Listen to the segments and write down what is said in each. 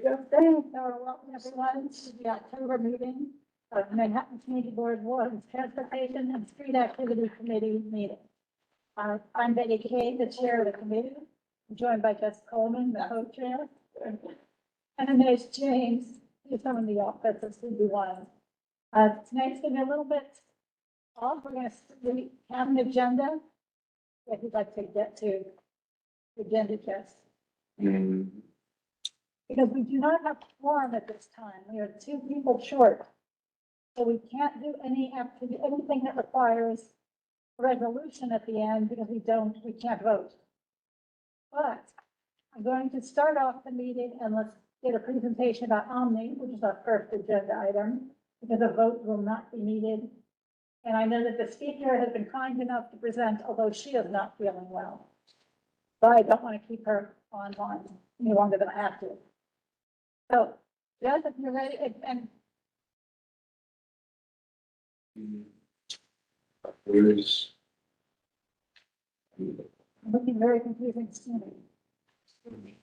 Welcome everyone to the October meeting of Manhattan Community Board Water Transportation and Street Activity Committee meeting. I'm Betty Kay, the chair of the committee. I'm joined by Jess Coleman, the co-chair. And then there's James, who's from the office of CB1. Tonight's going to be a little bit off. We're going to have an agenda if you'd like to get to the agenda, Jess. Because we do not have quorum at this time. We are 2 people short. So we can't do anything that requires a resolution at the end because we can't vote. But I'm going to start off the meeting and let's get a presentation about Omni, which is our first agenda item, because a vote will not be needed. And I know that the speaker has been kind enough to present, although she is not feeling well. So I don't want to keep her online any longer than I have to. So, Jess, if you're ready, and looking very confusing to me.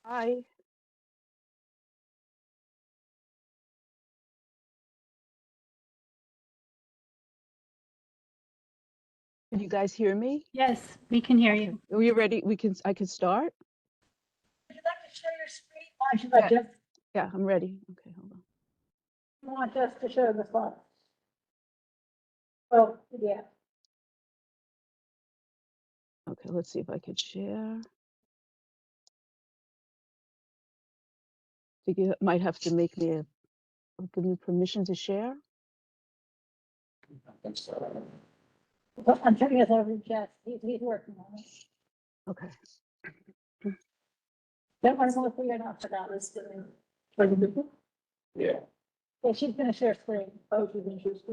Hi. Can you guys hear me? Yes, we can hear you. Are you ready? I can start? Would you like to share your screen? Why should I just Yeah, I'm ready. Okay, hold on. want us to show the slide? Oh, yeah. Okay, let's see if I can share. I think you might have to give me permission to share. I'm turning this over to Jess. He's working on it. Okay. Don't worry, Melissa, you're not forgot this screen. Yeah. Yeah, she's gonna share screen. Oh, she's been just.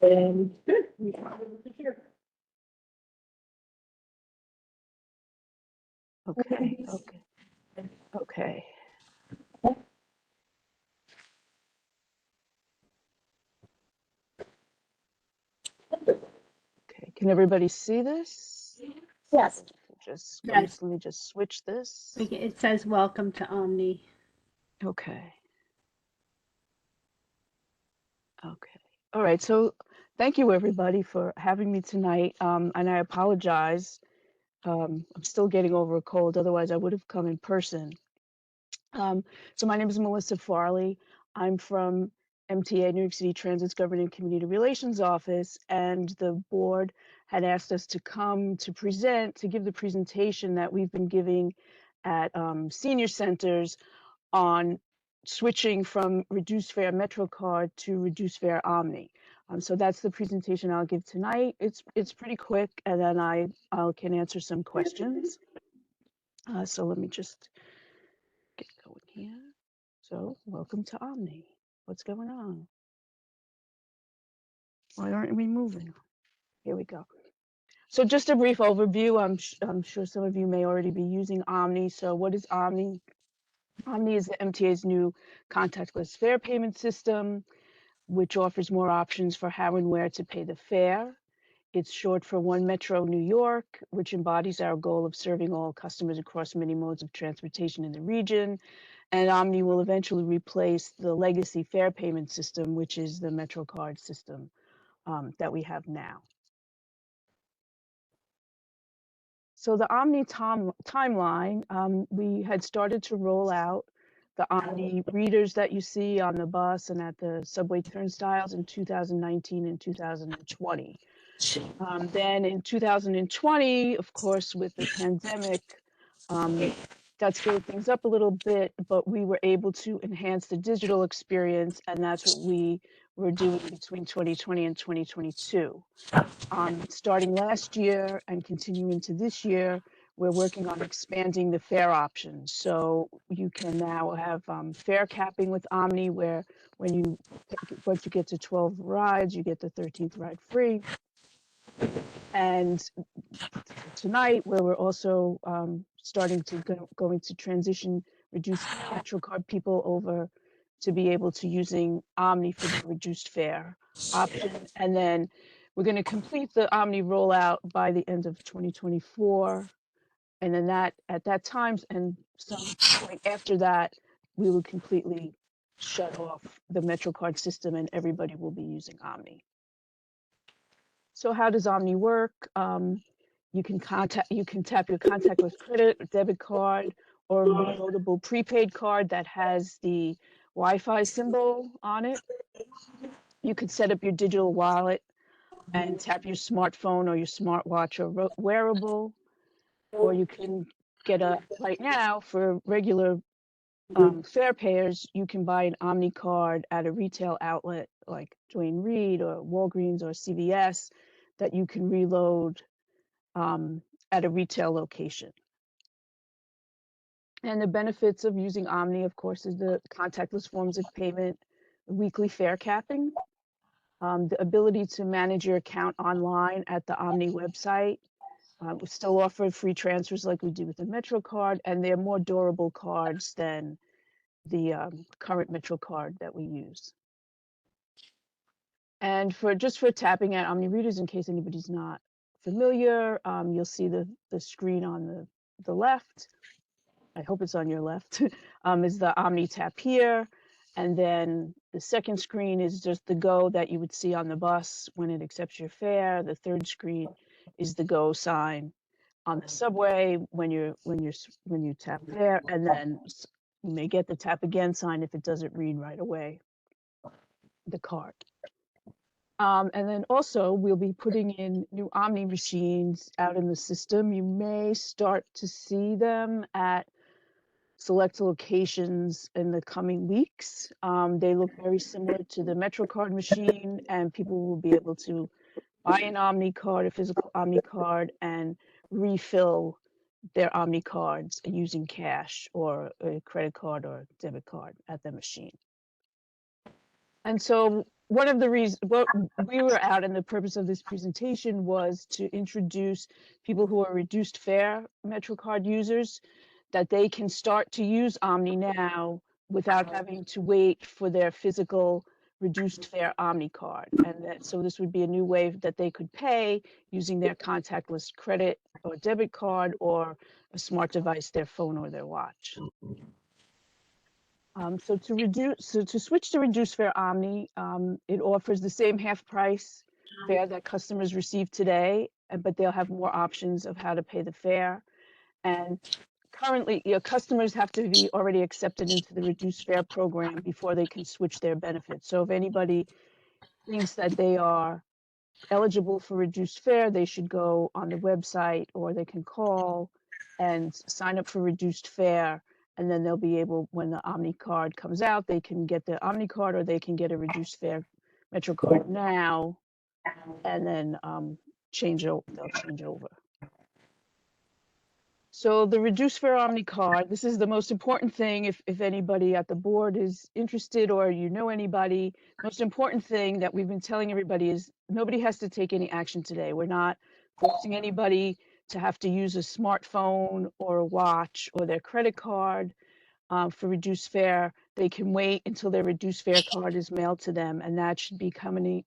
And here. Okay. Okay. Okay. Can everybody see this? Yes. Yes. Let me just switch this. It says welcome to Omni. Okay. Okay. All right. So thank you everybody for having me tonight. And I apologize. I'm still getting over a cold. Otherwise I would have come in person. So my name is Melissa Farley. I'm from MTA, New York City Transit's Government and Community Relations Office, and the board had asked us to come to give the presentation that we've been giving at senior centers on switching from reduced fare MetroCard to reduced fare Omni. So that's the presentation I'll give tonight. It's pretty quick, and then I can answer some questions. So let me just get going here. So welcome to Omni. What's going on? Why aren't we moving? Here we go. So just a brief overview. I'm sure some of you may already be using Omni. So what is Omni? Omni is the MTA's new contactless fare payment system, which offers more options for how and where to pay the fare. It's short for One Metro New York, which embodies our goal of serving all customers across many modes of transportation in the region. And Omni will eventually replace the legacy fare payment system, which is the MetroCard system that we have now. So the Omni timeline, we had started to roll out the Omni readers that you see on the bus and at the subway turnstiles in 2019 and 2020. Then in 2020, of course, with the pandemic, that slowed things up a little bit, but we were able to enhance the digital experience, and that's what we were doing between 2020 and 2022. Starting last year and continuing into this year, we're working on expanding the fare options. So you can now have fare capping with Omni, where once you get to 12 rides, you get the 13th ride free. And tonight, where we're also starting to going to transition reduced MetroCard people over to be able to using Omni for the reduced fare option. And then we're going to complete the Omni rollout by the end of 2024. And then at that time and some point after that, we will completely shut off the MetroCard system and everybody will be using Omni. So how does Omni work? You can tap your contactless credit or debit card or reloadable prepaid card that has the Wi-Fi symbol on it. You could set up your digital wallet and tap your smartphone or your smartwatch or wearable, or you can get right now for regular fare payers, you can buy an Omni card at a retail outlet like Duane Reade or Walgreens or CVS that you can reload at a retail location. And the benefits of using Omni, of course, is the contactless forms of payment, weekly fare capping, the ability to manage your account online at the Omni website. We still offer free transfers like we do with the MetroCard, and they're more durable cards than the current MetroCard that we use. And just for tapping at Omni readers, in case anybody's not familiar, you'll see the screen on the left. I hope it's on your left, is the Omni tap here. And then the second screen is just the go that you would see on the bus when it accepts your fare. The third screen is the go sign on the subway when you tap there, and then you may get the tap again sign if it doesn't read right away, the card. And then also we'll be putting in new Omni machines out in the system. You may start to see them at select locations in the coming weeks. They look very similar to the MetroCard machine, and people will be able to buy an Omni card, a physical Omni card, and refill their Omni cards using cash or a credit card or debit card at the machine. And so one of the reasons what we were out, and the purpose of this presentation was to introduce people who are reduced fare MetroCard users, that they can start to use Omni now without having to wait for their physical reduced fare Omni card. And so this would be a new way that they could pay using their contactless credit or debit card or a smart device, their phone or their watch. So to switch to reduced fare Omni, it offers the same half price fare that customers receive today, but they'll have more options of how to pay the fare. And currently, your customers have to be already accepted into the reduced fare program before they can switch their benefits. So if anybody thinks that they are eligible for reduced fare, they should go on the website or they can call and sign up for reduced fare. And then they'll be able, when the Omni card comes out, they can get the Omni card or they can get a reduced fare MetroCard now, and then they'll change over. So the reduced fare Omni card, this is the most important thing if anybody at the board is interested or you know anybody. Most important thing that we've been telling everybody is nobody has to take any action today. We're not forcing anybody to have to use a smartphone or a watch or their credit card for reduced fare. They can wait until their reduced fare card is mailed to them, and that should be coming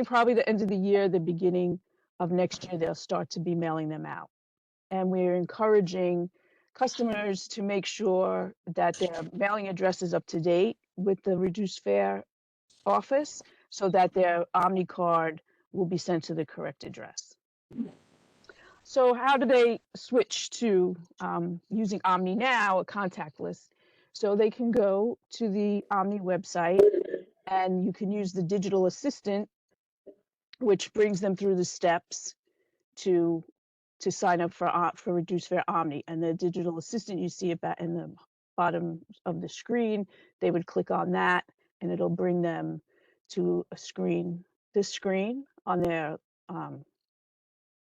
probably the end of the year, the beginning of next year, they'll start to be mailing them out. And we're encouraging customers to make sure that their mailing address is up to date with the reduced fare office so that their Omni card will be sent to the correct address. So how do they switch to using Omni now, a contactless? So they can go to the Omni website and you can use the digital assistant, which brings them through the steps to sign up for reduced fare Omni. And the digital assistant, you see it in the bottom of the screen. They would click on that and it'll bring them to a screen, this screen on their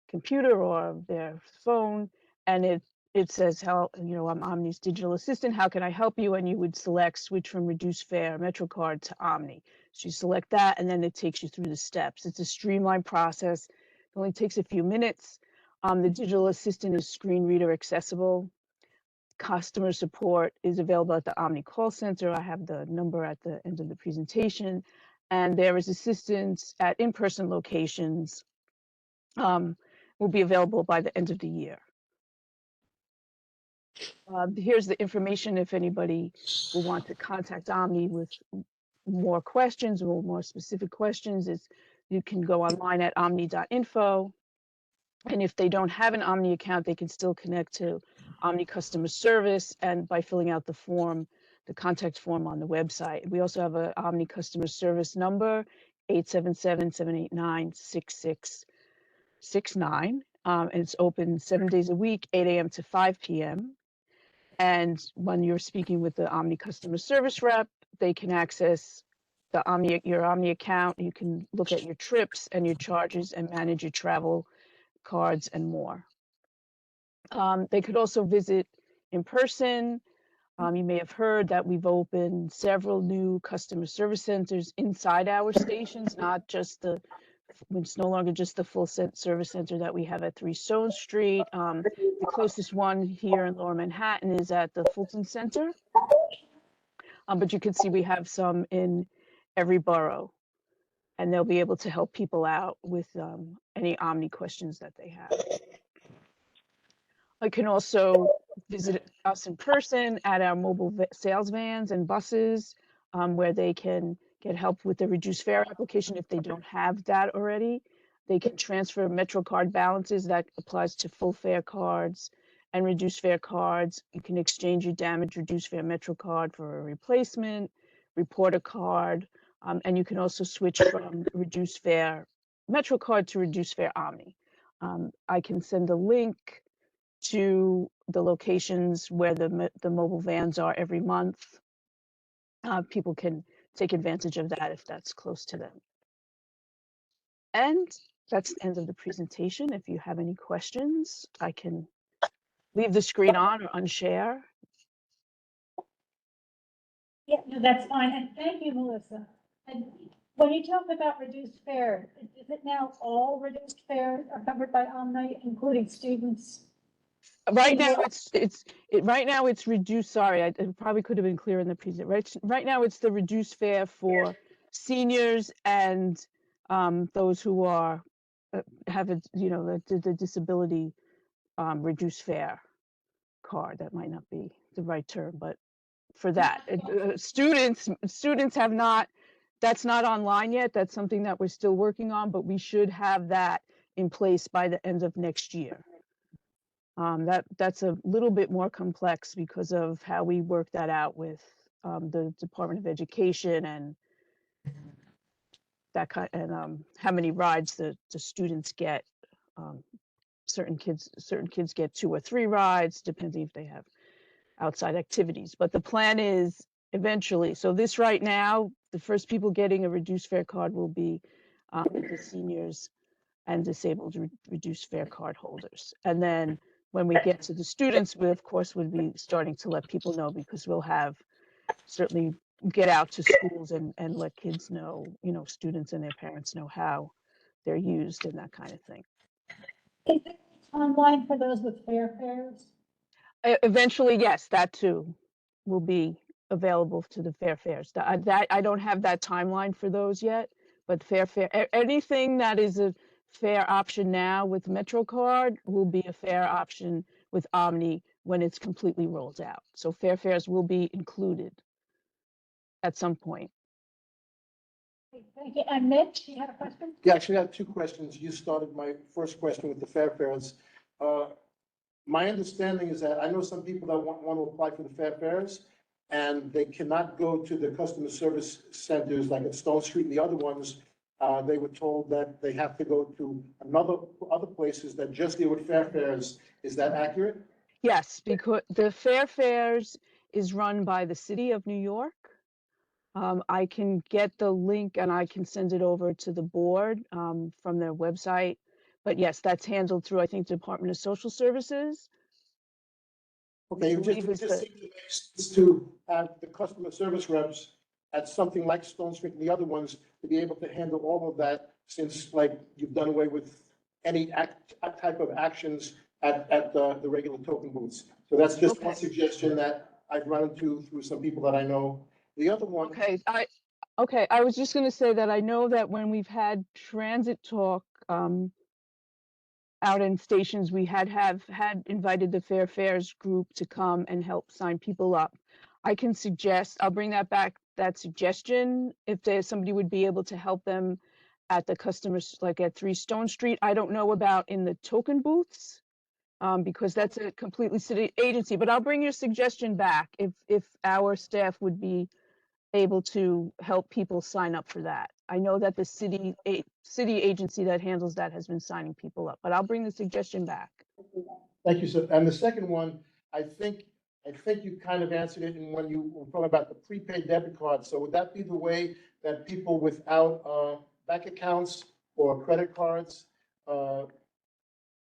computer or their phone, and it says, I'm Omni's digital assistant, how can I help you? And you would select switch from reduced fare MetroCard to Omni. So you select that and then it takes you through the steps. It's a streamlined process. It only takes a few minutes. The digital assistant is screen reader accessible. customer support is available at the Omni call center. I have the number at the end of the presentation. And there is assistance at in-person locations, will be available by the end of the year. Here's the information if anybody will want to contact Omni with more questions or more specific questions. You can go online at omni.info. And if they don't have an Omni account, they can still connect to Omni customer service and by filling out the form, the contact form on the website. We also have an Omni customer service number, 877-789-6669. And it's open 7 days a week, 8 a.m. to 5 p.m. And when you're speaking with the Omni customer service rep, they can access your Omni account. You can look at your trips and your charges and manage your travel cards and more. They could also visit in person. You may have heard that we've opened several new customer service centers inside our stations, not just it's no longer just the full service center that we have at 3 Stone Street. The closest one here in Lower Manhattan is at the Fulton Center. But you can see we have some in every borough, and they'll be able to help people out with any Omni questions that they have. I can also visit us in person at our mobile sales vans and buses, where they can get help with the reduced fare application if they don't have that already. They can transfer MetroCard balances. That applies to full fare cards and reduced fare cards. You can exchange your damaged reduced fare MetroCard for a replacement, report a card, and you can also switch from reduced fare MetroCard to reduced fare Omni. I can send a link to the locations where the mobile vans are every month. People can take advantage of that if that's close to them. And that's the end of the presentation. If you have any questions, I can leave the screen on or unshare. Yeah, no, that's fine. And thank you, Melissa. And when you talk about reduced fare, is it now all reduced fare are covered by Omni, including students? Right now, right now it's reduced. Sorry, I probably could have been clear in the presentation. Right now, it's the reduced fare for seniors and those who are have the disability reduced fare card. That might not be the right term, but for that, students have not. That's not online yet. That's something that we're still working on, but we should have that in place by the end of next year. That's a little bit more complex because of how we work that out with the Department of Education and that kind, and how many rides the students get. Certain kids get 2 or 3 rides, depending if they have outside activities. But the plan is eventually. So this right now, the first people getting a reduced fare card will be the seniors and disabled reduced fare card holders, and then when we get to the students, we of course would be starting to let people know, because we'll have certainly get out to schools and let kids know, students and their parents know how they're used and that kind of thing. Is it online for those with fare fares? Eventually, yes, that too will be available to the fares. That I don't have that timeline for those yet, but fare anything that is a fare option now with MetroCard will be a fare option with Omni when it's completely rolled out. So fares will be included at some point. Thank you. And Mitch, you had a question? Yeah, actually, I have 2 questions. You started my first question with the fares. My understanding is that I know some people that want to apply for the fares, and they cannot go to the customer service centers like at Stone Street and the other ones. They were told that they have to go to other places that just deal with fares. Is that accurate? Yes, because the fares is run by the City of New York. I can get the link and I can send it over to the board from their website. But yes, that's handled through, I think, Department of Social Services. Okay, it just seems to make sense to have the customer service reps at something like Stone Street and the other ones to be able to handle all of that, since like you've done away with any type of actions at the regular token booths. So that's just one Okay. suggestion that I've run into through some people that I know. The other one. Okay, I was just gonna say that I know that when we've had transit talk, out in stations, we had invited the Fair Fares group to come and help sign people up. I can suggest, I'll bring that back, that suggestion, if there's somebody would be able to help them at the customers, like at 3 Stone Street. I don't know about in the token booths, because that's a completely city agency, but I'll bring your suggestion back if our staff would be able to help people sign up for that. I know that the city agency that handles that has been signing people up, but I'll bring the suggestion back. Thank you, sir. And the second one, I think you kind of answered it in when you were talking about the prepaid debit card. So would that be the way that people without bank accounts or credit cards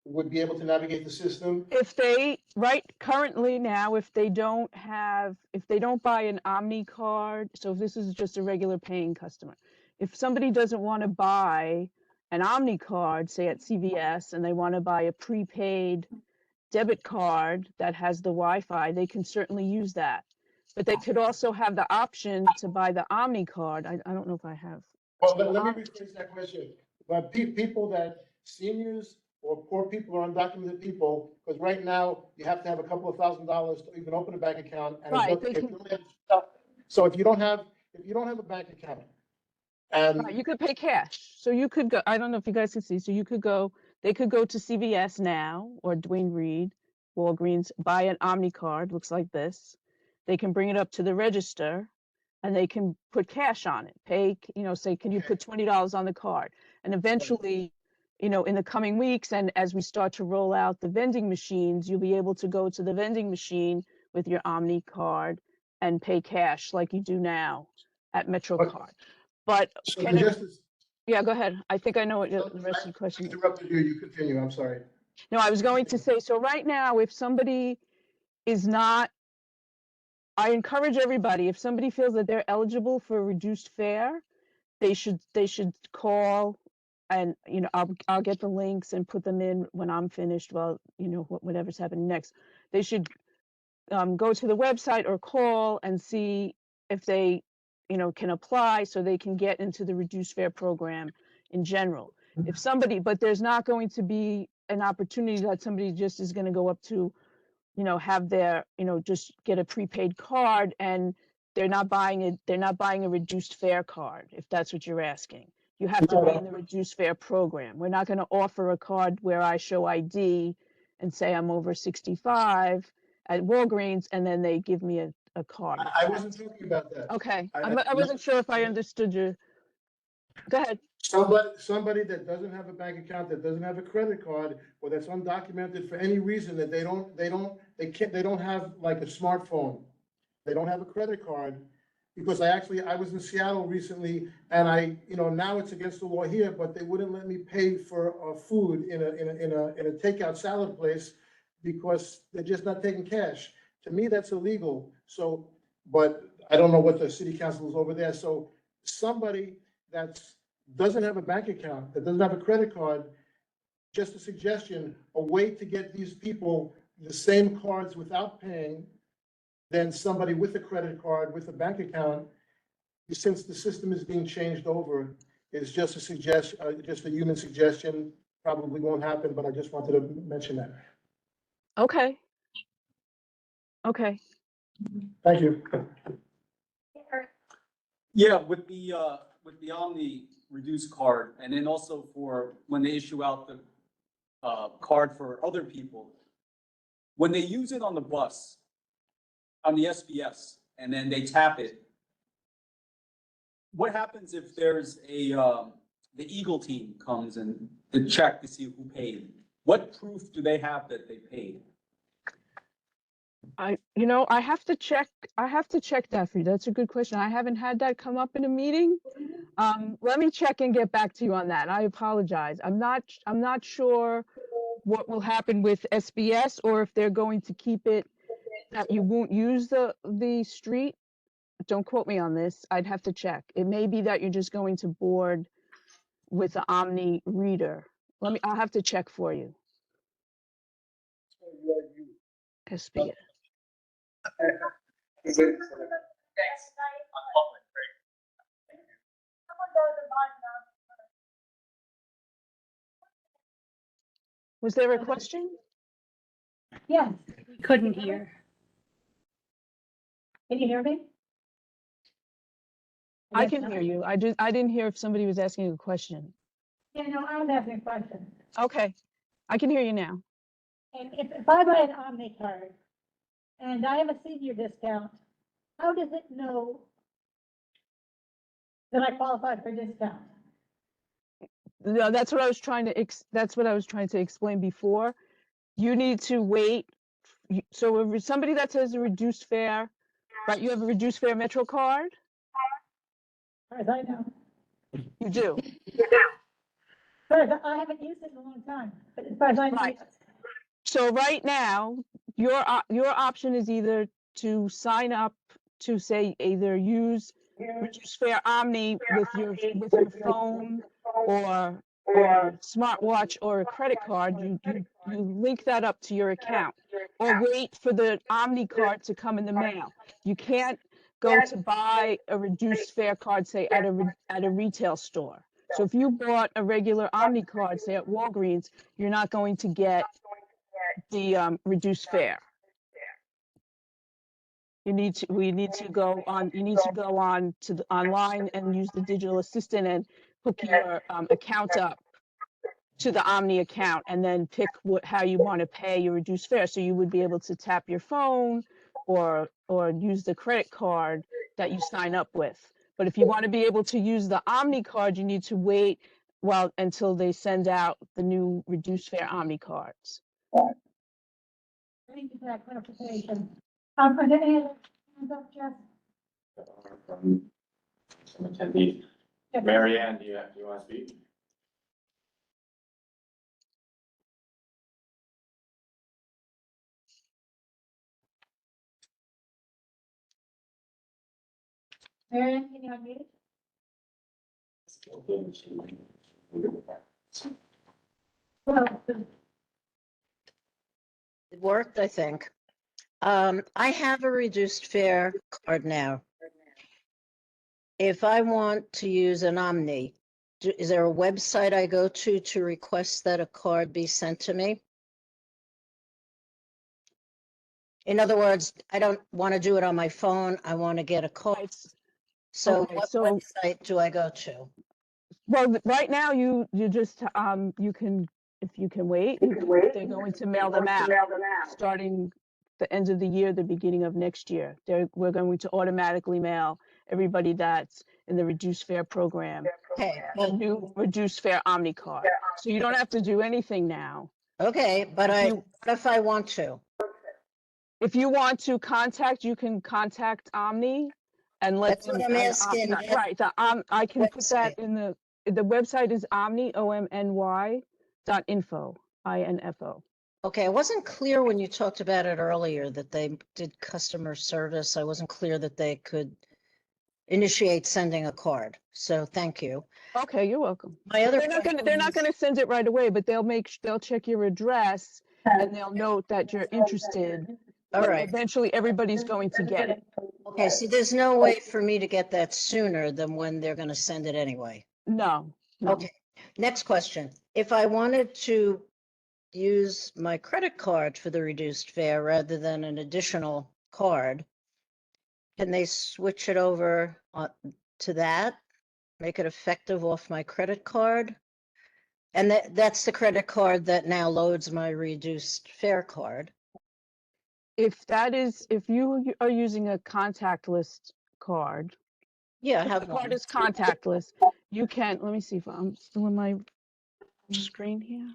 would be able to navigate the system? If they, right, currently now, if they don't buy an Omni card, so if this is just a regular paying customer, if somebody doesn't want to buy an Omni card, say at CVS, and they want to buy a prepaid debit card that has the Wi-Fi, they can certainly use that. But they could also have the option to buy the Omni card. I don't know if I have. Well, let me rephrase that question. But people that, seniors or poor people or undocumented people, because right now you have to have a couple of $1,000s to even open a bank account. And Right, it they doesn't- can- it doesn't have- So if you don't have a bank account and Right, you could pay cash. So you could go, I don't know if you guys can see, so you could go, they could go to CVS now or Dwayne Reed, Walgreens, buy an Omni card, looks like this. They can bring it up to the register and they can put cash on it, pay, say, can you put $20 on the card? And eventually, in the coming weeks, and as we start to roll out the vending machines, you'll be able to go to the vending machine with your Omni card and pay cash like you do now at MetroCard. But so can it, just as, yeah, go ahead. I think I know what the rest of I the question is. interrupted you, you continue, I'm sorry. No, I was going to say, so right now, if somebody is not, I encourage everybody, if somebody feels that they're eligible for a reduced fare, they should call and, I'll get the links and put them in when I'm finished, well, whatever's happening next. They should go to the website or call and see if they, can apply so they can get into the reduced fare program in general. If somebody, but there's not going to be an opportunity that somebody just is going to go up to, have their, just get a prepaid card and they're not buying a reduced fare card, if that's what you're asking. You have to be in the reduced fare program. We're not going to offer a card where I show ID and say I'm over 65 at Walgreens, and then they give me a card. I wasn't talking about that. Okay, I wasn't sure if I understood you. Go ahead. Somebody that doesn't have a bank account, that doesn't have a credit card, or that's undocumented for any reason, that they don't have like a smartphone. They don't have a credit card, because I was in Seattle recently, and now it's against the law here, but they wouldn't let me pay for food in a takeout salad place because they're just not taking cash. To me, that's illegal. So, but I don't know what the city council is over there. So somebody that doesn't have a bank account, that doesn't have a credit card, just a suggestion, a way to get these people the same cards without paying than somebody with a credit card, with a bank account, since the system is being changed over, is just a suggestion, just a human suggestion. Probably won't happen, but I just wanted to mention that. Okay. Okay. Thank you. Yeah, with the Omni reduced card, and then also for when they issue out the card for other people, when they use it on the bus, on the SBS, and then they tap it, what happens if there's the Eagle team comes and to check to see who paid? What proof do they have that they paid? I have to check that for you. That's a good question. I haven't had that come up in a meeting. Let me check and get back to you on that. I apologize. I'm not sure what will happen with SBS, or if they're going to keep it that you won't use the street. Don't quote me on this. I'd have to check. It may be that you're just going to board with the Omni reader. I'll have to check for you. SB. Was there a question? Yes, We couldn't hear. can you hear me? I guess can not. hear you. I didn't hear if somebody was asking a question. Yeah, no, I was asking a question. Okay, I can hear you now. And if I buy an Omni card and I have a senior discount, how does it know that I qualify for discount? No, that's what I was trying to that's what I was trying to explain before. You need to wait. So if somebody that says a reduced fare, right? You have a reduced fare Metro card. As far as I know. You do. But I haven't used it in a long time, but as far as I know. Right. So right now, your option is either to sign up to say either use reduced fare Omni with your phone or smartwatch or a credit card. You link that up to your account, or wait for the Omni card to come in the mail. You can't go to buy a reduced fare card, say at a retail store. So if you bought a regular Omni card, say at Walgreens, you're not going to get the reduced fare. We need to go on to the online and use the digital assistant and hook your account up to the Omni account, and then pick how you want to pay your reduced fare. So you would be able to tap your phone or use the credit card that you sign up with. But if you want to be able to use the Omni card, you need to wait until they send out the new reduced fare Omni cards. Thank you for that clarification. Are there any other hands up, Jeff? From some attendees. Jeff? Mary Ann, do you want to speak? Marion, can you unmute? Well, It worked, I think. I have a reduced fare card now. If I want to use an Omni, is there a website I go to request that a card be sent to me? In other words, I don't want to do it on my phone. I want to get a card. So Okay, what so- website do I go to? Well, right now you just you can, if you can wait, they're going to mail them out starting the end of the year, the beginning of next year. We're going to automatically mail everybody that's in the reduced fare program Okay, a but, new reduced fare Omni card. So you don't have to do anything now. okay, but If what if I want to? If you want to contact, you can contact Omni and let That's them. what I'm asking. Right, I can put that Website. in the website is Omny, OMNY.info, INFO. Okay, I wasn't clear when you talked about it earlier that they did customer service. I wasn't clear that they could initiate sending a card. So thank you. Okay, you're welcome. My other They're not question gonna send it right away, but they'll check your address and they'll note that you're interested. All But right. eventually, everybody's going to get it. Okay, so there's no way for me to get that sooner than when they're going to send it anyway. No, no. Okay, next question. If I wanted to use my credit card for the reduced fare rather than an additional card, can they switch it over to that? Make it effective off my credit card? And that's the credit card that now loads my reduced fare card. If you are using a contactless card, Yeah, I if have the card one. is contactless, you can, let me see if I'm still on my screen here.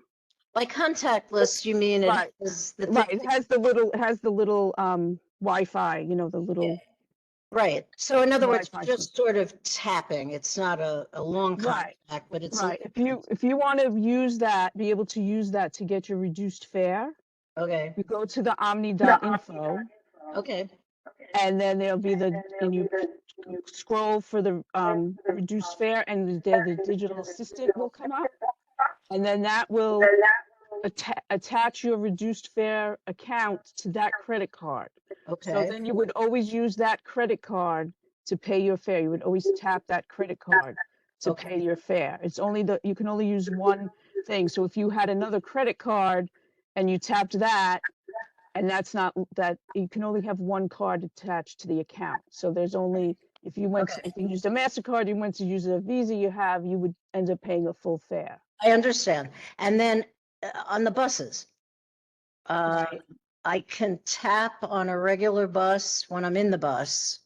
By contactless, you mean it Right. has the Right, thing? it has the little Wi-Fi, you know, the little, Right. So in other words, Wi-Fi just sort of tapping. It's not a long Right. contact, but it's right. If you want to use that, be able to use that to get your reduced fare, okay. you go to the omni.info Okay. and then there'll be and you scroll for the reduced fare and there the digital assistant will come up. And then that will attach your reduced fare account to that credit card. So Okay, then you would always use that credit card to pay your fare. You would always tap that credit card to Okay. pay your fare. It's only you can only use one thing. So if you had another credit card and you tapped that, and that's not that, you can only have one card attached to the account. So there's only, if you went, if you used a MasterCard, you went to use a Visa you would end up paying a full fare. I understand. And then on the buses, Right. I can tap on a regular bus when I'm in the bus,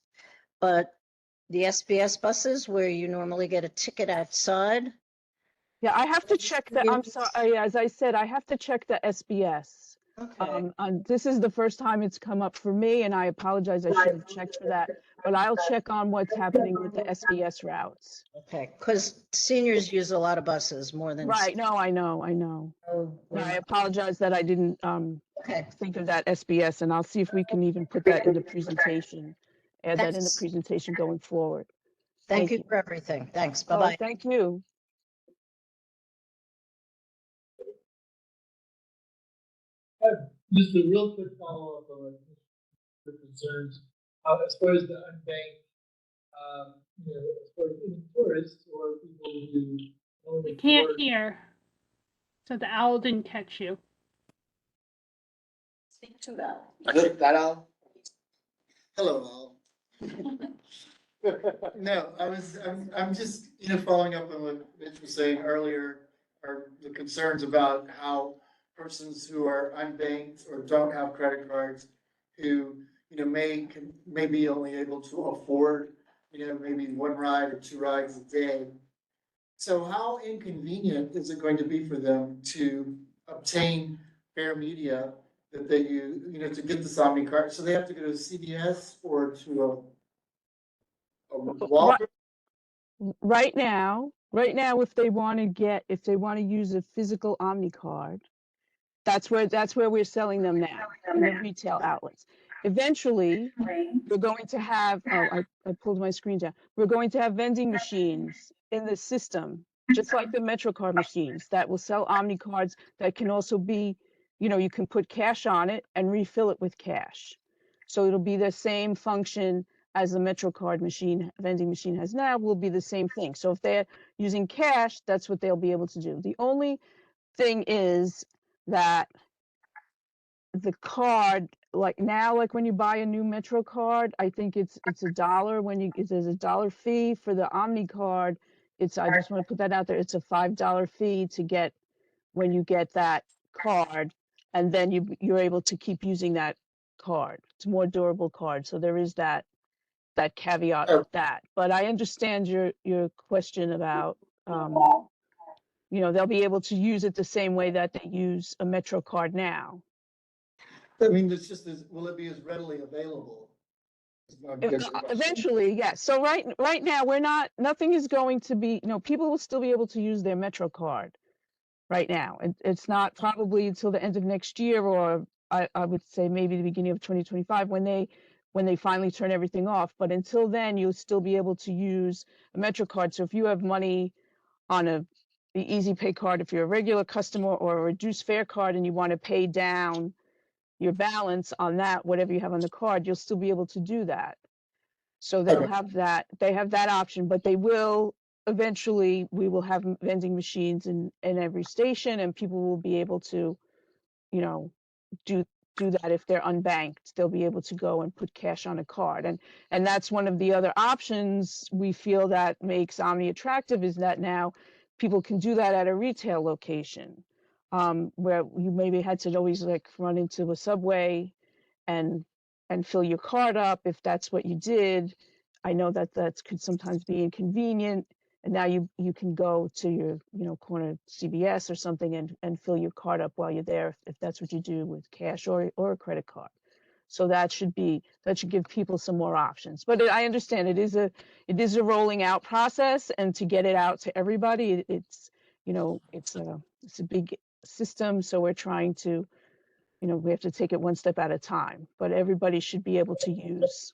but the SBS buses where you normally get a ticket outside. Yeah, I have to check that. I'm sorry, as I said, I have to check the SBS. Okay. This is the first time it's come up for me, and I apologize, I should have checked for that. But I'll check on what's happening with the SBS routes. Okay, because seniors use a lot of buses more than. Right, no, I know. So, Yeah, I apologize that I didn't okay, think of that SBS, and I'll see if we can even put that in the presentation, add that in the Thanks. presentation going forward. thank Thank you you. for everything. Thanks. Oh, Bye-bye. thank you. Just a real quick follow-up on the concerns, as far as the unbanked, as far as even tourists or people who only. We can't afford- hear. So the owl didn't catch you. Speak to that. That Al? Hello, Al. No, I'm just, following up on what Mitch was saying earlier, are the concerns about how persons who are unbanked or don't have credit cards, who, may be only able to afford, maybe one ride or two rides a day. So how inconvenient is it going to be for them to obtain fare media that they use, to get this Omni card? So they have to go to CVS or to a Walgreens? Right now, if they want to use a physical Omni card, that's where we're selling them now, in the retail outlets. Eventually, we're going to have, I pulled my screen down. We're going to have vending machines in the system, just like the MetroCard machines that will sell Omni cards that can also be, you can put cash on it and refill it with cash. So it'll be the same function as the MetroCard machine, vending machine has now, will be the same thing. So if they're using cash, that's what they'll be able to do. The only thing is that the card, like when you buy a new Metro card, I think it's $1 when there's a $1 fee for the Omni card. I just want to put that out there. It's a $5 fee to get when you get that card, and then you're able to keep using that card. It's a more durable card. So there is that caveat with that. But I understand your question about they'll be able to use it the same way that they use a Metro card now. I mean, it's just will it be as readily available? Eventually, yes. So right now, nothing is going to be, people will still be able to use their Metro card right now. It's not probably until the end of next year, or I would say maybe the beginning of 2025 when they finally turn everything off. But until then, you'll still be able to use a Metro card. So if you have money on the Easy Pay card, if you're a regular customer, or a reduced fare card, and you want to pay down your balance on that, whatever you have on the card, you'll still be able to do that. So they'll have that, they have that option, but we will have vending machines in every station, and people will be able to, do that. If they're unbanked, they'll be able to go and put cash on a card. And that's one of the other options we feel that makes Omni attractive, is that now people can do that at a retail location. Where you maybe had to always run into a Subway and fill your card up if that's what you did. I know that could sometimes be inconvenient, and now you can go to your corner CVS or something and fill your card up while you're there, if that's what you do with cash or a credit card. So that should give people some more options. But I understand it is a rolling out process, and to get it out to everybody, it's a big system. So we're trying to, we have to take it one step at a time, but everybody should be able to use.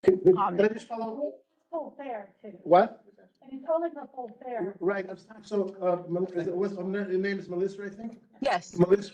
Can I just follow up? Full fare too. What? And It's only the full fare. Right, so, your name is Melissa, I think? Yes. Melissa?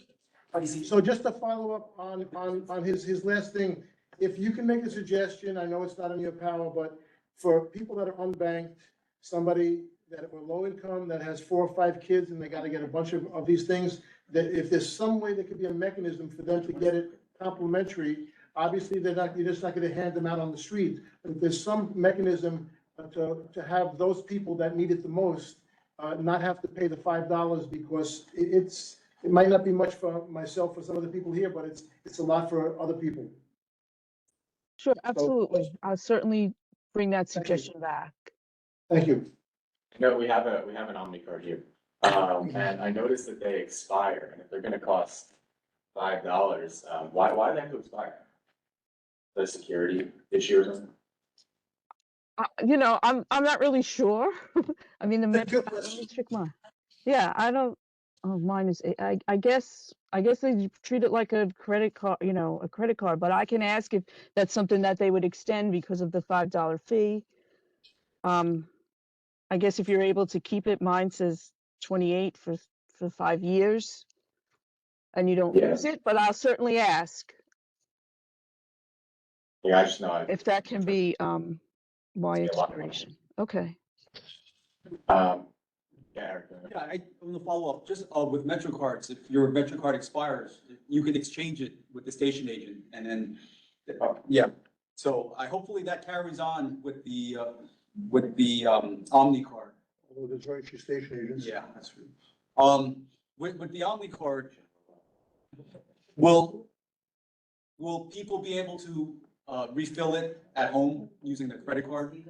So just to follow up on his last thing, if you can make a suggestion, I know it's not in your power, but for people that are unbanked, somebody that are low income, that has 4 or 5 kids, and they gotta get a bunch of these things, that if there's some way there could be a mechanism for them to get it complimentary, obviously, you're just not gonna hand them out on the street. But if there's some mechanism to have those people that need it the most, not have to pay the $5 because it might not be much for myself or some of the people here, but it's a lot for other people. Sure, absolutely. I'll certainly bring that suggestion back. Thank you. No, we have an Omni card here. And I noticed that they expire, and if they're gonna cost $5, why do they have to expire? The security issue or something? I'm not really sure. I mean, the That's Metro, good. let me check mine. Yeah, I don't, oh, mine is, I guess they treat it like a credit card, a credit card, but I can ask if that's something that they would extend because of the $5 fee. I guess if you're able to keep it, mine says 28 for 5 years and you don't Yeah. lose it, but I'll certainly ask Yeah, I just know. if that can be, why It's a lot of money. expiration. Okay. Yeah, Eric. Yeah, I want to follow up, just with MetroCards, if your MetroCard expires, you can exchange it with the station agent and then, yeah. So hopefully that carries on with the Omni card. Although there's very few station agents. Yeah, that's true. With the Omni card, will people be able to refill it at home using the credit card?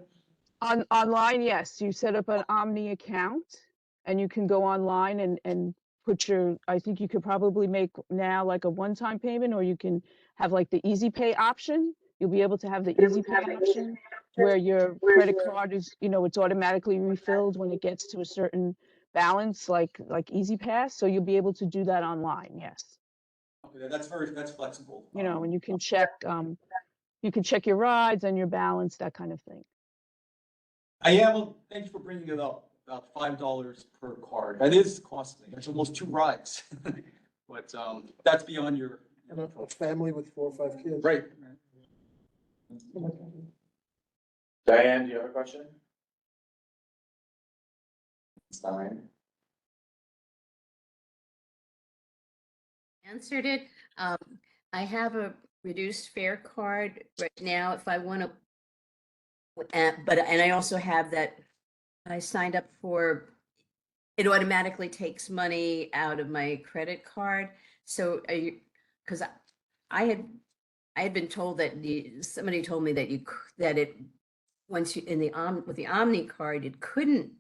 Online, yes, you set up an Omni account and you can go online and put I think you could probably make now like a one-time payment, or you can have like the Easy Pay option. You'll be able to have the Easy Pay option where your credit card is, it's automatically refilled when it gets to a certain balance, like Easy Pass. So you'll be able to do that online, yes. Okay, that's flexible. And you can check your rides and your balance, that kind of thing. Thank you for bringing it up, about $5 per card. That is costly. That's almost 2 rides. But that's beyond your. And a family with 4 or 5 kids. Right. Diane, do you have a question? Stein? Answered it. I have a reduced fare card right now if I want to. And I also have that I signed up for, it automatically takes money out of my credit card. So because I had been told that somebody told me that once you with the Omni card, it couldn't.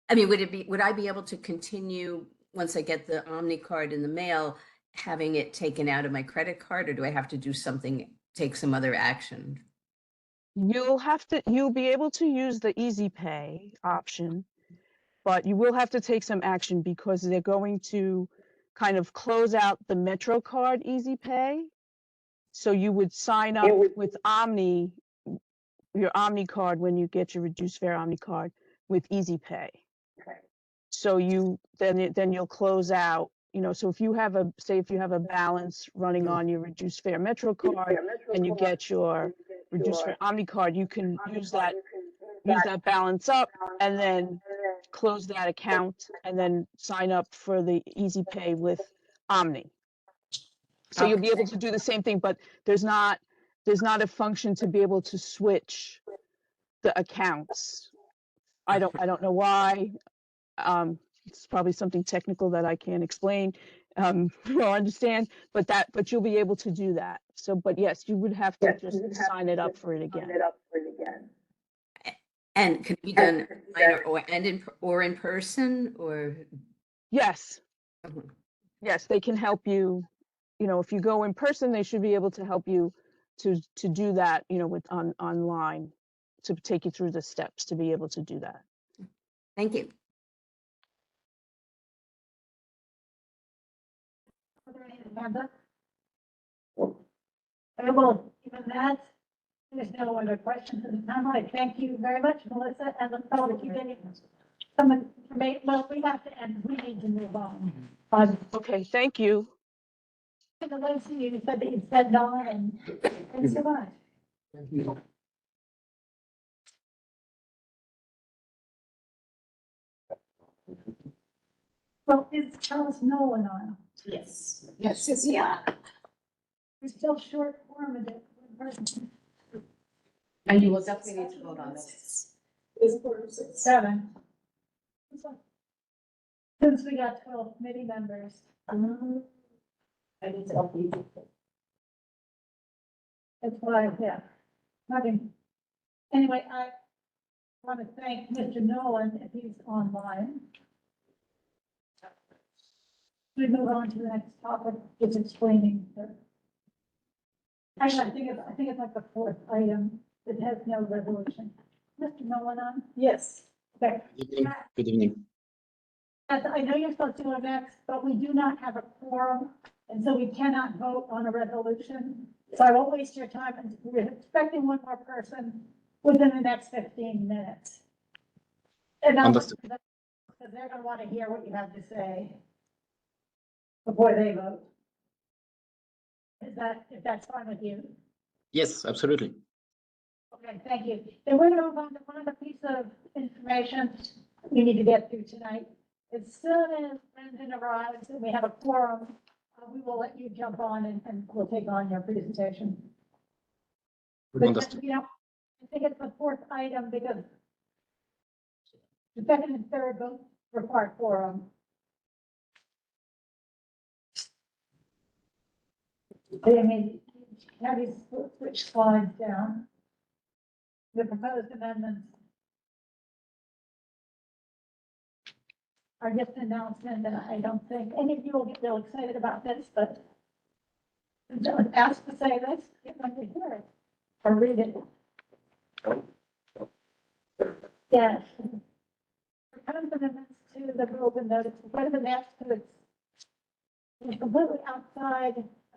I mean, would I be able to continue once I get the Omni card in the mail, having it taken out of my credit card, or do I have to do something, take some other action? You'll be able to use the Easy Pay option, but you will have to take some action because they're going to kind of close out the MetroCard Easy Pay. So you would sign up with Omni, your Omni card, when you get your reduced fare Omni card with Easy Pay. Okay. So then you'll close out, so if you have a balance running on your reduced fare MetroCard and you get your reduced fare Omni card, you can use that balance up and then close that account and then sign up for the Easy Pay with Omni. So you'll be able to do the same thing, but there's not a function to be able to switch the accounts. I don't know why. It's probably something technical that I can't explain or understand, but you'll be able to do that. So, but yes, you would have to just sign it up for it again. And can it be done online or in person, or? Yes. Yes, they can help you. If you go in person, they should be able to help you to do that, online, to take you through the steps to be able to do that. Thank you. Are there any hands up? Well, even that There's no other questions at the time. I thank you very much, Melissa, and look forward to getting some information. Well, we have to end, we need to move on. Okay, thank you. The last thing you said that you said, Dawn, and thanks so much. Thank you. Well, is Charles Nolan on? Yes. Yes, yeah. We're still short form of it. And you will definitely need to vote on this. Is 7. Since we got 12 committee members. I need to help you. That's why, yeah. Nothing. Anyway, I want to thank Mr. Nolan if he's online. We move on to the next topic, is explaining the. I think it's like the fourth item that has no resolution. Mr. Nolan on? Yes. Okay. Good evening. As I know you're supposed to go next, but we do not have a quorum, and so we cannot vote on a resolution. So I won't waste your time, and we're expecting one more person within the next 15 minutes. And Understood. because they're gonna want to hear what you have to say before they vote. If that's fine with you? Yes, absolutely. Okay, thank you. Then we're gonna move on to one other piece of information we need to get through tonight. As soon as Brendan arrives and we have a quorum, we will let you jump on and we'll take on your presentation. But, Understood. you know, I think it's the fourth item because the second and third both require quorum. I mean, have you switch slides down? The proposed amendments are just an announcement, and I don't think any of you will get real excited about this, but don't ask to say this, get when you hear it, or read it. Yes. Proposed amendments to the rules and notice, what are the next, because it's completely outside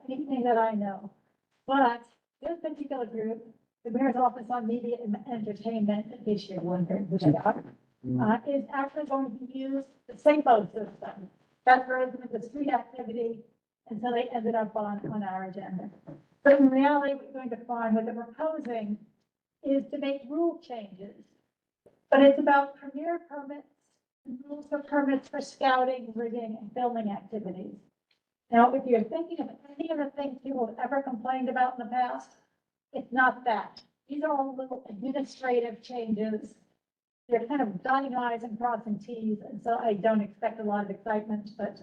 anything that I know. But this particular group, the Mayor's Office on Media and Entertainment, in case you're wondering who they are, is actually going to use the SAPO system. That's resident the street activity, and so they ended up on our agenda. But in reality, what you're going to find what they're proposing is to make rule changes. But it's about premier permits and rules for permits for scouting, rigging, and filming activities. Now, if you're thinking of any of the things people have ever complained about in the past, it's not that. These are all little administrative changes. They're kind of dotting i's and crossing t's, and so I don't expect a lot of excitement, but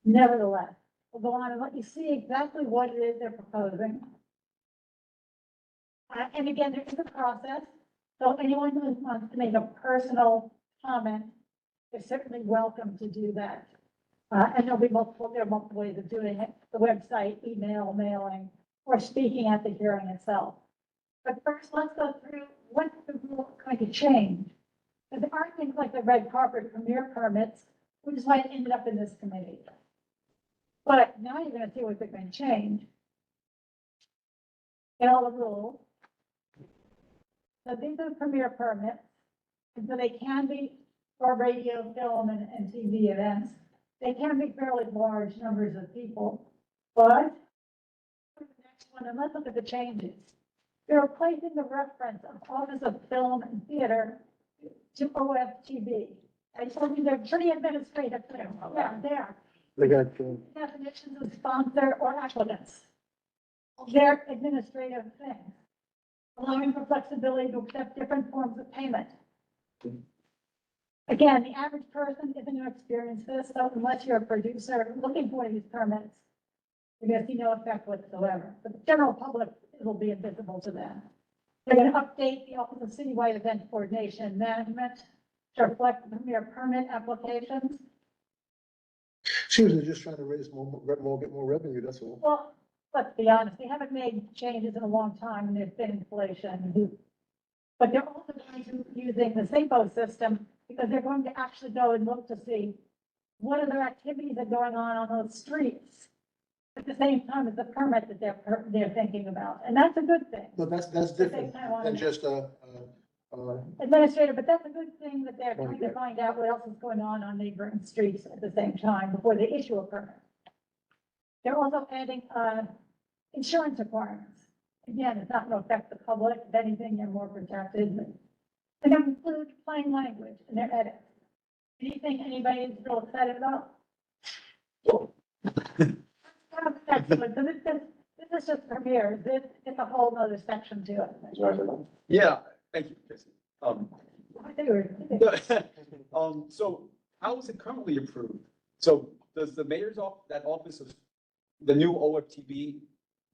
nevertheless, we'll go on and let you see exactly what it is they're proposing. And again, there is a process, so anyone who wants to make a personal comment is certainly welcome to do that. And there are multiple ways of doing it, the website, email, mailing, or speaking at the hearing itself. But first, let's go through what's the rule going to change. Because there are things like the red carpet premier permits, which is why it ended up in this committee. But now you're going to see what they're going to change. In all the rules. So these are premier permits, and so they can be for radio, film, and TV events. They can be fairly large numbers of people, but the next one, and let's look at the changes. They're replacing the reference of Office of Film and Theater to OFTB. I told you they're pretty administrative. Yeah, they are. They got, Definitions of sponsor or applicants. They're administrative things, allowing for flexibility to accept different forms of payment. Again, the average person isn't going to experience this, so unless you're a producer looking for these permits, you're going to see no effect whatsoever. But the general public, it will be invisible to them. They're going to update the Office of Citywide Event Coordination and Management to reflect the premier permit applications. seems they're just trying to raise get more revenue, that's all. Well, let's be honest, they haven't made changes in a long time, and there's been inflation. But they're also going to be using the SAPO system because they're going to actually go and look to see what other activities are going on those streets at the same time as the permit that they're thinking about, and that's a good thing. No, that's They different kinda wanna than know. just Administrative, but that's a good thing that they're trying to find out what else is going on neighboring streets at the same time before they issue a permit. They're also adding, insurance requirements. Again, it's not going to affect the public. If anything, they're more protected. They don't include plain language in their edits. Anything anybody is real excited about? Excellent. So this is just premiere. This is a whole other section to it. Yeah, thank you, Tracy. I think we're- So how is it currently approved? So does the mayor's that office of the new OFTB,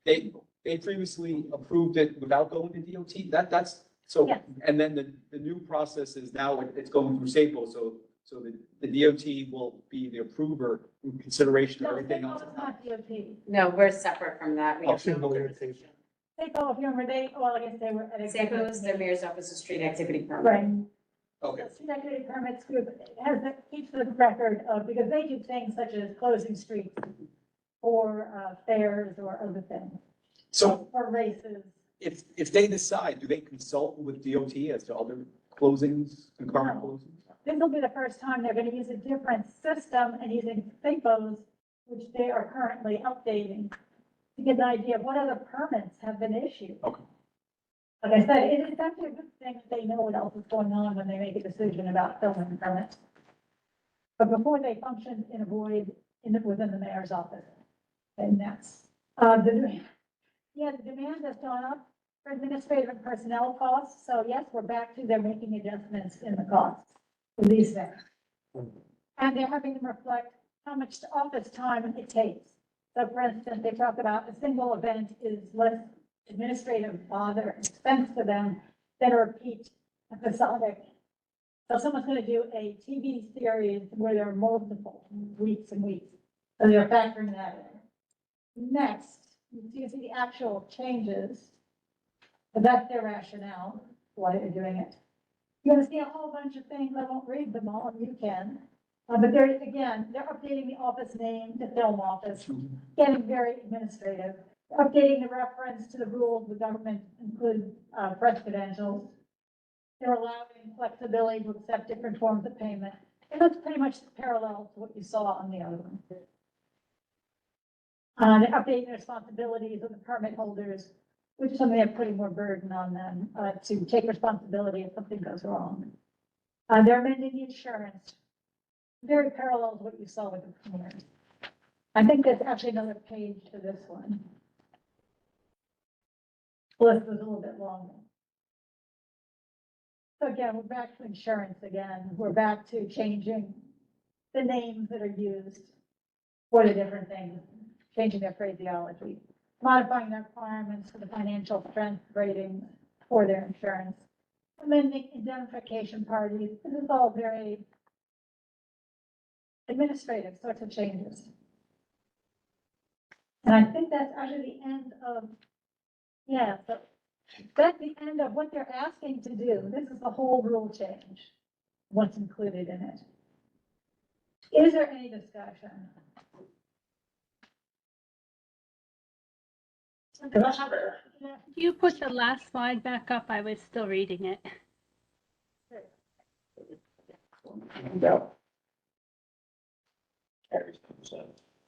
they previously approved it without going to DOT? That's, so, Yes. and then the new process is now it's going through SAPO, so the DOT will be the approver in consideration of No, everything St. else. Paul's not DOT. No, we're separate from that. We Oh, have single no irritation. St. Paul, if you remember, well, I guess they were at. SAPO is the mayor's office of street activity permit. Right. Okay, The street activity permits group keeps the record of, because they do things such as closing streets or fairs or other things. so Or races. if they decide, do they consult with DOT as to other closings, concurrent No. closings? This will be the first time they're gonna use a different system and using FIPOs, which they are currently updating, to get an idea of what other permits have been issued. Okay. Like I said, it is actually a good thing that they know what else is going on when they make a decision about filming permits. But before they function in a void within the mayor's office. And that's, the demand has gone up for administrative and personnel costs. So yes, we're back to they're making adjustments in the costs for these things. And they're having them reflect how much office time it takes. So for instance, they talk about a single event is less administrative bother and expense to them than a repeat episodic. So someone's going to do a TV series where there are multiple weeks and weeks. So they're factoring that in. Next, you see the actual changes. But that's their rationale, why they're doing it. You're going to see a whole bunch of things. I won't read them all, you can. But they're updating the office name to film office, getting very administrative, updating the reference to the rules the government include press credentials. They're allowing flexibility to accept different forms of payment. And that's pretty much parallel to what you saw on the other one. They're updating the responsibilities of the permit holders, which is something they're putting more burden on them to take responsibility if something goes wrong. They're amending the insurance. Very parallel to what you saw with the premiere. I think there's actually another page to this one. List was a little bit longer. So again, we're back to insurance again. We're back to changing the names that are used for the different things, changing their phraseology, modifying the requirements for the financial strength ratings for their insurance, amending indemnification parties. This is all very administrative sorts of changes. And I think that's actually the end of, so that's the end of what they're asking to do. This is the whole rule change, what's included in it. Is there any discussion? You put the last slide back up. I was still reading it.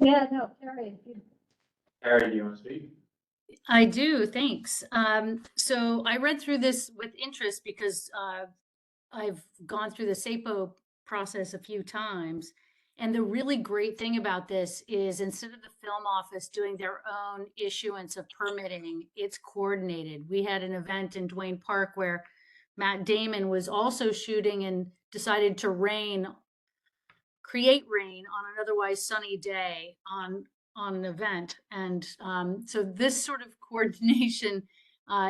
Yeah, no, Carrie, Harry, do you want to speak? I do, thanks. So I read through this with interest because I've gone through the SAPO process a few times. And the really great thing about this is instead of the film office doing their own issuance of permitting, it's coordinated. We had an event in Duane Park where Matt Damon was also shooting and decided to create rain on an otherwise sunny day on an event. And so this sort of coordination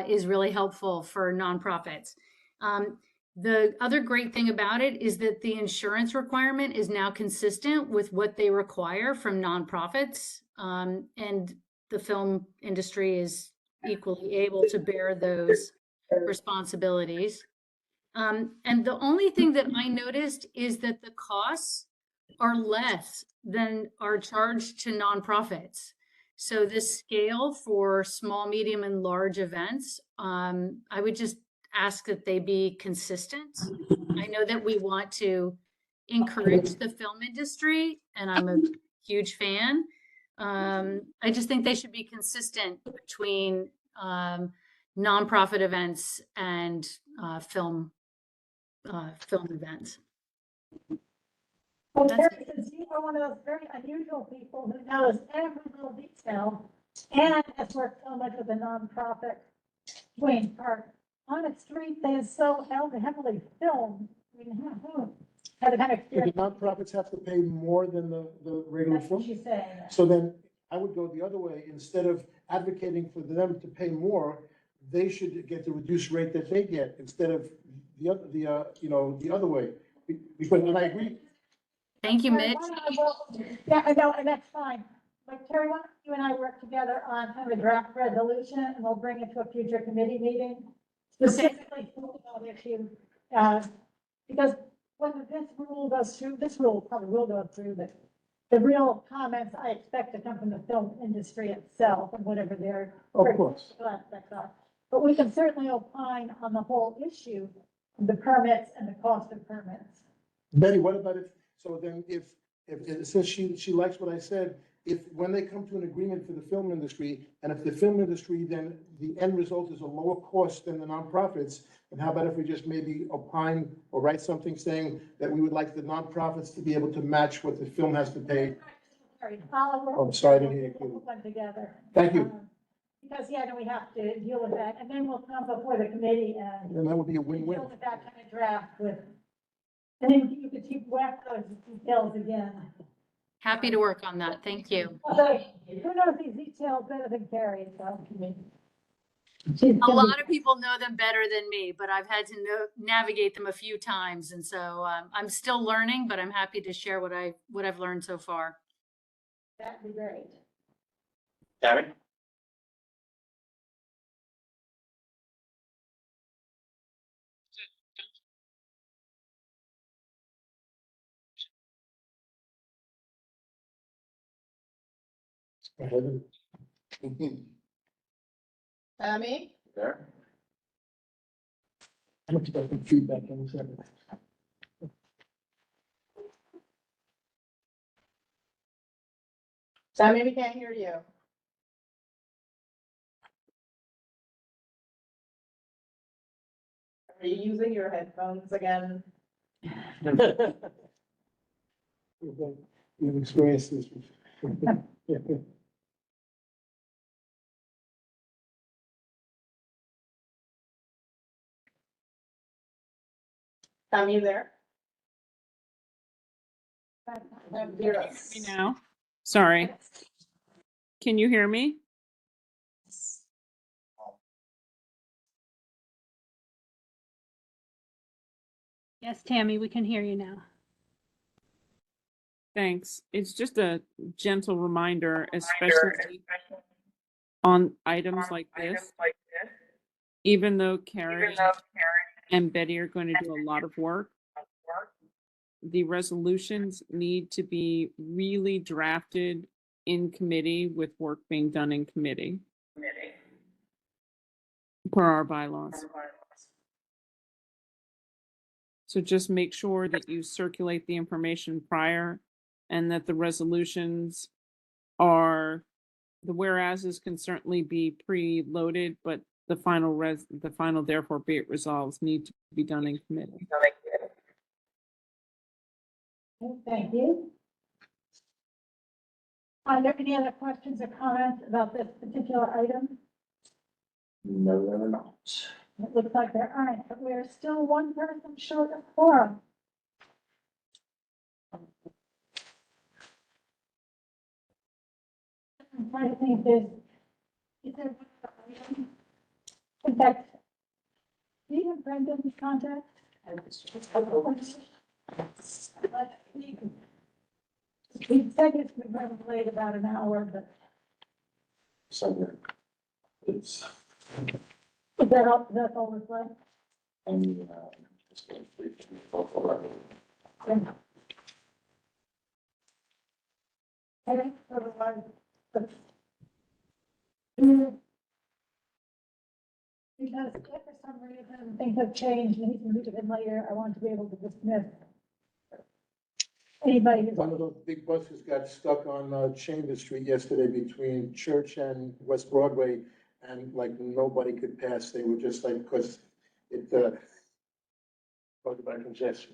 is really helpful for nonprofits. The other great thing about it is that the insurance requirement is now consistent with what they require from nonprofits. And the film industry is equally able to bear those responsibilities. And the only thing that I noticed is that the costs are less than are charged to nonprofits. So this scale for small, medium, and large events, I would just ask that they be consistent. I know that we want to encourage the film industry, and I'm a huge fan. I just think they should be consistent between nonprofit events and film events. Well, That's Terry, since you are one of those very unusual people who knows every little detail and has worked so much with a nonprofit, Wayne Park, on a street that is so heavily filmed, I mean, who had a kind of Do the experience? nonprofits have to pay more than the regular That's what film? she's saying. So then I would go the other way. Instead of advocating for them to pay more, they should get the reduced rate that they get instead of the other, the other way. Because, and I agree, Thank you, Terry, Mitch. why don't I work- Yeah, I know, and that's fine. But Terry, why don't you and I work together on kind of a draft resolution, and we'll bring it to a future committee meeting? Specifically, about issue, because when this rule goes through, this rule probably will go through, but the real comments I expect to come from the film industry itself and whatever their. of course. aspects are. But we can certainly opine on the whole issue, of the permits and the cost of permits. Betty, what about since she likes what I said, when they come to an agreement for the film industry, and if the film industry, then the end result is a lower cost than the nonprofits, then how about if we just maybe opine or write something saying that we would like the nonprofits to be able to match what the film has to pay? Sorry, I'm sorry, I didn't hear you clearly. Put one together. Thank you. Because, yeah, then we have to deal with that, and then we'll come before the committee and And that would be a deal win-win. with that kind of draft with, and then you could keep whack those details again. Happy to work on that. Thank you. Although, who knows these details better than Carrie, so. A lot of people know them better than me, but I've had to navigate them a few times. And so I'm still learning, but I'm happy to share what I've learned so far. That'd be great. Tammy? Go ahead. Tammy? There? How much about the feedback on this? Tammy, we can't hear you. Are you using your headphones again? You've experienced this. Tammy, you there? Hear me now? Sorry. Can you hear me? Yes, Tammy, we can hear you now. Thanks. It's just a gentle reminder, especially on items like this. Even though Carrie and Betty are going to do a lot of work, the resolutions need to be really drafted in committee with work being done in committee per our bylaws. So just make sure that you circulate the information prior and that the resolutions are, the whereases can certainly be pre-loaded, but the final therefore be it resolves need to be done in committee. Thank you. Are there any other questions or comments about this particular item? No, they're not. It looks like there aren't, but we're still one person short of quorum. I'm trying to think, is there, in fact, do you have Brendan's contact? We said it's been running late about an hour, but Somewhere. It's, is that all, that's all it's like? just going through. Okay, otherwise, but have changed and he's moved it in later, I want to be able to dismiss anybody who's. One of those big buses got stuck on Chambers Street yesterday between Church and West Broadway, and like nobody could pass. They were just like, because it, caused by congestion.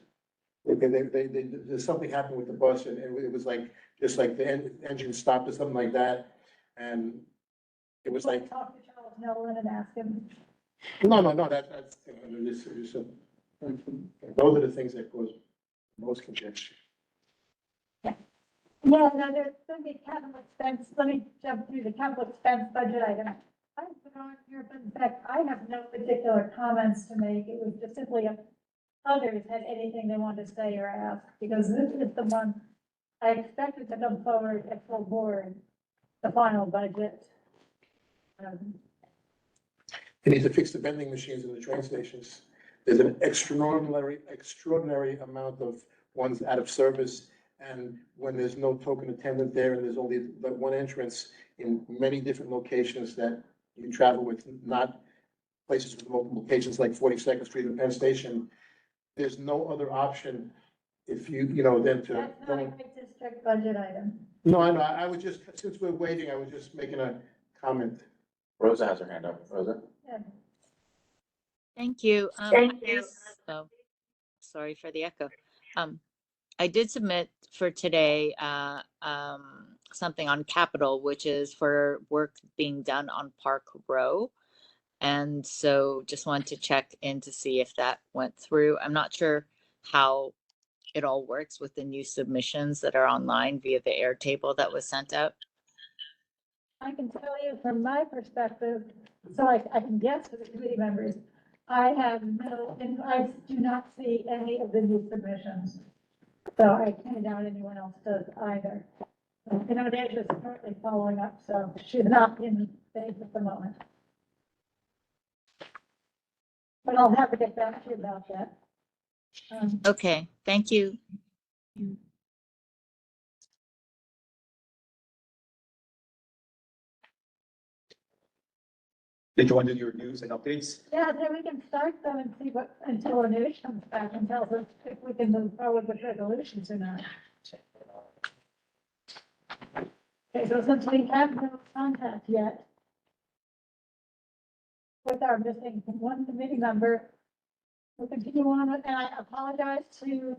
There's something happened with the bus, and it was like, just like the engine stopped or something like that, and it was like, Talk to Charles Nolan and ask him. no, that's, those are the things that cause most congestion. Yeah, no, there's gonna be capital expense, let me jump through the capital expense budget item. I put on here, but in fact, I have no particular comments to make, it was just simply if others had anything they wanted to say or ask, because this is the one I expected to come forward at full board, the final budget. They need to fix the vending machines in the train stations. There's an extraordinary amount of ones out of service. And when there's no token attendant there and there's only that one entrance in many different locations that you travel with, not places with multiple locations like 42nd Street and Penn Station, there's no other option if you then to. That's not a great district budget item. No, I know. I was just, since we're waiting, I was just making a comment. Rosa has her hand up. Rosa? Yeah. Thank you. Thank you. Oh, sorry for the echo. I did submit for today something on Capitol, which is for work being done on Park Row. And so just wanted to check in to see if that went through. I'm not sure how it all works with the new submissions that are online via the Airtable that was sent out. I can tell you from my perspective, so I can guess for the committee members, I do not see any of the new submissions. So I can't doubt anyone else does either. Natasha is currently following up, so she's not in phase at the moment. But I'll have to get back to you about that. Okay, thank you. Did you want to do your news and updates? Yeah, then we can start them and see what, until Anush comes back and tells us if we can move forward with resolutions or not. Okay, so since we have no contact yet with our missing one committee member, we'll continue on, and I apologize to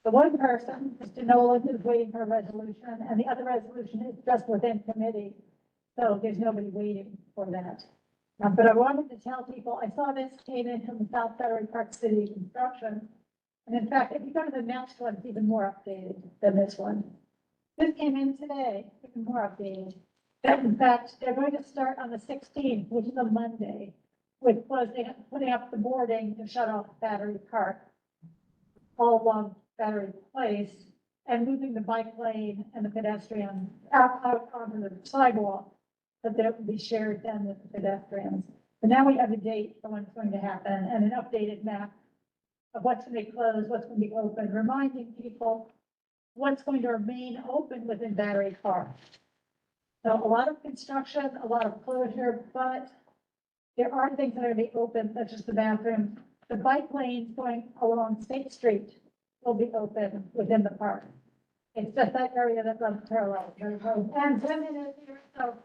the one person, Mr. Nolan, who's waiting for a resolution, and the other resolution is just within committee, so there's nobody waiting for that. But I wanted to tell people, I saw this came in from the South Federal Park City Construction. And in fact, if you go to the next one, it's even more updated than this one. This came in today, even more updated. That in fact, they're going to start on the 16th, which is a Monday, with putting up the boarding to shut off Battery Park, all along Battery Place, and moving the bike lane and the pedestrian out onto the sidewalk, that would be shared then with the pedestrians. But now we have a date for when it's going to happen and an updated map of what's going to be closed, what's going to be open, reminding people what's going to remain open within Battery Park. So a lot of construction, a lot of closure, but there are things that are going to be open, such as the bathroom. The bike lanes going along State Street will be open within the park. It's just that area that runs parallel to the road. And women is here, so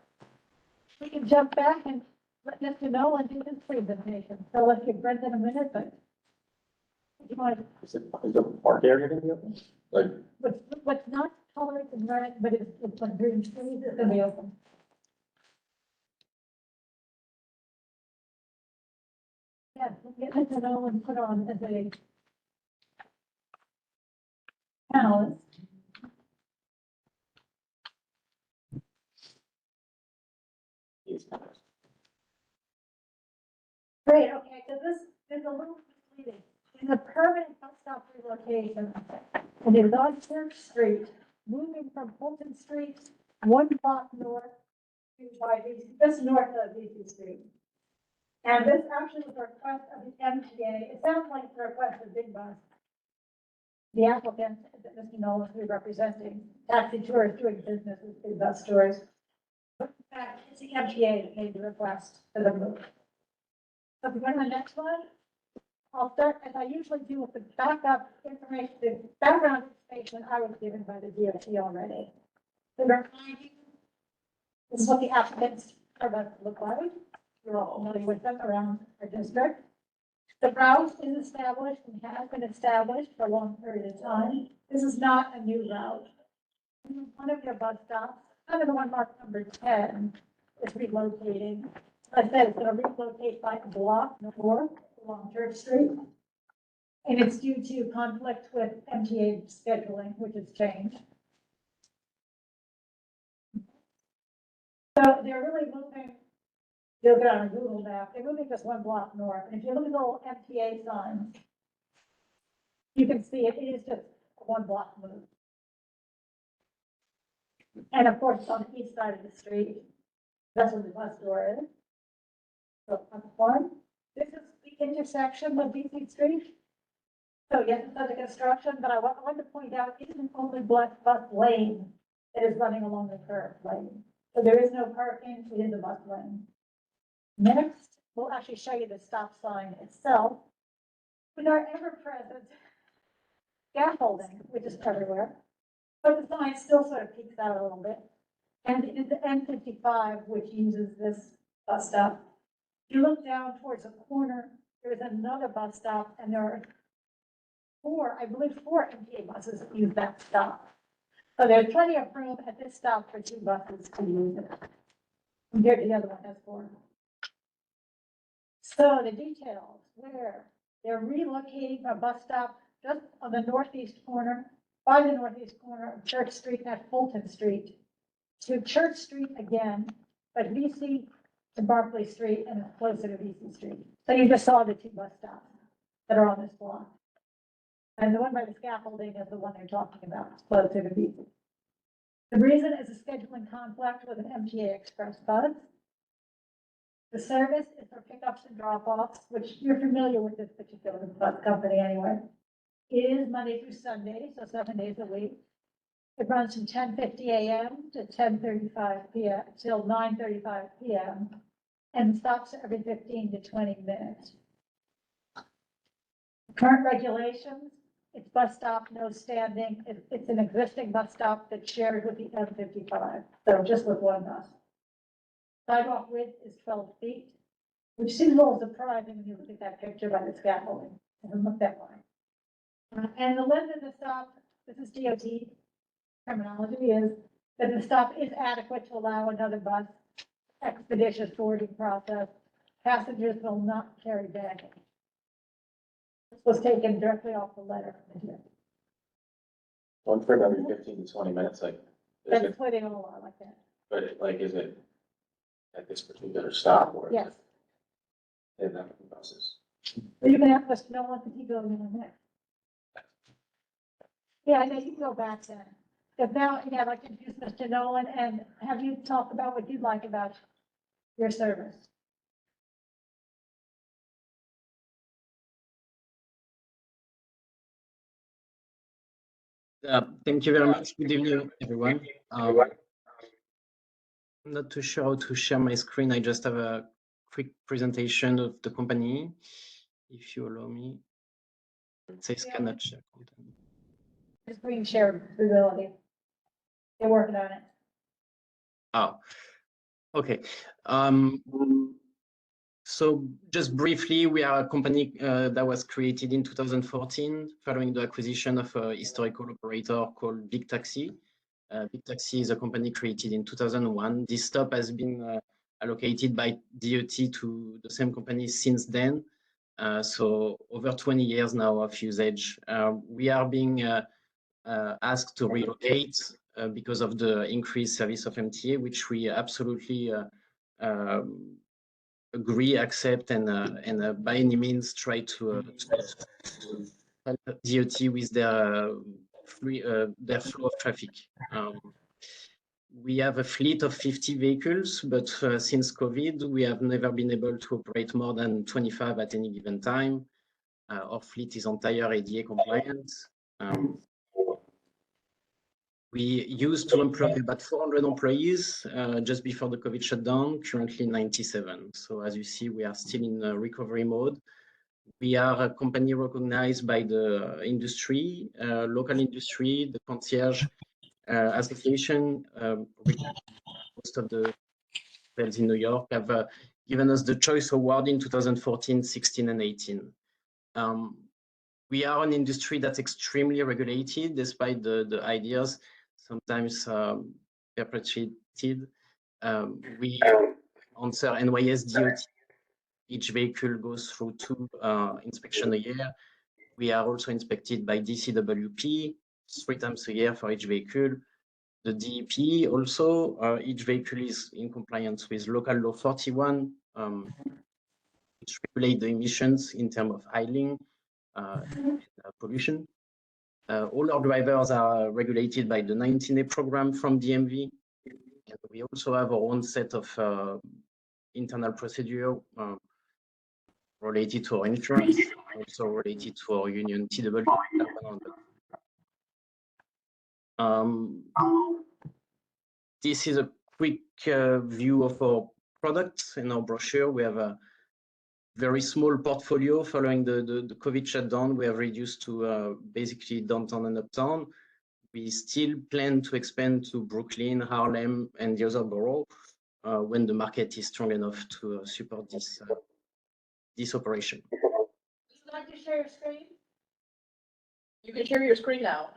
we can jump back and let Mr. Nolan do his presentation. So let's give Brendan a minute, but if you want, Is the park area gonna be open? Like, what's not colored in red, but it's like green trees, is gonna be open. Yeah, we'll get Mr. Nolan put on as a panelist. Great, okay, so this is a little misleading. It's a permanent bus stop relocation, and it is on Church Street, moving from Fulton Street, 1 block north to just north of VC Street. And this actually was a request of the MTA. It sounds like the request of Big Bus. The applicant that Mr. Nolan will be representing, taxi tours doing business with Big Bus stores. But in fact, it's the MTA that made the request for the move. So if we go to the next one. I'll start, as I usually do, with the backup information, the background information I was given by the DOT already. To remind you, this is what the applicants are about to look like. You're all familiar with them around our district. The route is established and has been established for a long period of time. This is not a new route. One of your bus stops, kind of the one marked number 10, is relocating. Like I said, it's going to relocate by a block north along Church Street. And it's due to conflict with MTA scheduling, which has changed. So they're really moving, you'll get on a Google map, they're moving just one block north. And if you look at the little MTA signs, you can see it is just a one block move. And of course, it's on the east side of the street. That's where the bus door is. So up one, this is the intersection of BC Street. So yes, it's under construction, but I want to point out, it isn't only bus lane that is running along the curve lane. So there is no parking, it is a bus lane. Next, we'll actually show you the stop sign itself. With our ever-present scaffolding, which is everywhere, but the sign still sort of peeks out a little bit. And it is the N55, which uses this bus stop. If you look down towards the corner, there is another bus stop, and there are four MTA buses that use that stop. So there's plenty of room at this stop for two buses to use it, compared to the other one has four. So the details, where they're relocating a bus stop just on the northeast corner, by the northeast corner of Church Street at Fulton Street, to Church Street again, but VC to Barclay Street and closer to VC Street. So you just saw the two bus stops that are on this block. And the one by the scaffolding is the one they're talking about, closer to VC. The reason is a scheduling conflict with an MTA Express bus. The service is for pickups and drop-offs, which you're familiar with this particular bus company anyway. It is Monday through Sunday, so 7 days a week. It runs from 10:50 a.m. to 10:35 p.m. till 9:35 p.m. and stops every 15 to 20 minutes. Current regulations, it's bus stop, no standing. It's an existing bus stop that's shared with the M55, so just with one bus. Sidewalk width is 12 feet, which seems a little surprising when you look at that picture by the scaffolding. It doesn't look that way. And the length of the stop, this is DOT terminology, is that the stop is adequate to allow another bus expeditious forwarding process. Passengers will not carry baggage. This was taken directly off the letter. One trip every 15 to 20 minutes, like, That's what they all are like that. but like, is it at this particular stop or? Yes. They have that buses? But you can ask us, no one can keep going in there. Yeah, I know you can go back then. Because now, yeah, I'd like to introduce Mr. Nolan and have you talk about what you'd like about your service. Thank you very much. Good evening, everyone. I'm not too sure how to share my screen. I just have a quick presentation of the company, if you allow me. It says cannot share content. Screen share ability. They're working on it. Oh, okay. So just briefly, we are a company that was created in 2014 following the acquisition of a historical operator called Big Taxi. Big Taxi is a company created in 2001. This stop has been allocated by DOT to the same company since then. So over 20 years now of usage. We are being asked to relocate because of the increased service of MTA, which we absolutely agree, accept, and by any means try to help DOT with their flow of traffic. We have a fleet of 50 vehicles, but since COVID, we have never been able to operate more than 25 at any given time. Our fleet is entire ADA compliant. We used to employ about 400 employees just before the COVID shutdown, currently 97. So as you see, we are still in recovery mode. We are a company recognized by the industry, local industry, the concierge association. Most of the hotels in New York have given us the Choice Award in 2014, 16, and 18. We are an industry that's extremely regulated, despite the ideas sometimes perpetrated. We answer NYSDOT. Each vehicle goes through 2 inspections a year. We are also inspected by DCWP 3 times a year for each vehicle. The DEP also, each vehicle is in compliance with local law 41, which regulate the emissions in terms of idling, pollution. All our drivers are regulated by the 19A program from DMV. And we also have our own set of internal procedure related to our insurance, also related to our union TW. This is a quick view of our products in our brochure. We have a very small portfolio following the COVID shutdown. We have reduced to basically downtown and uptown. We still plan to expand to Brooklyn, Harlem, and the other borough when the market is strong enough to support this operation. Would you like to share your screen? You can share your screen now.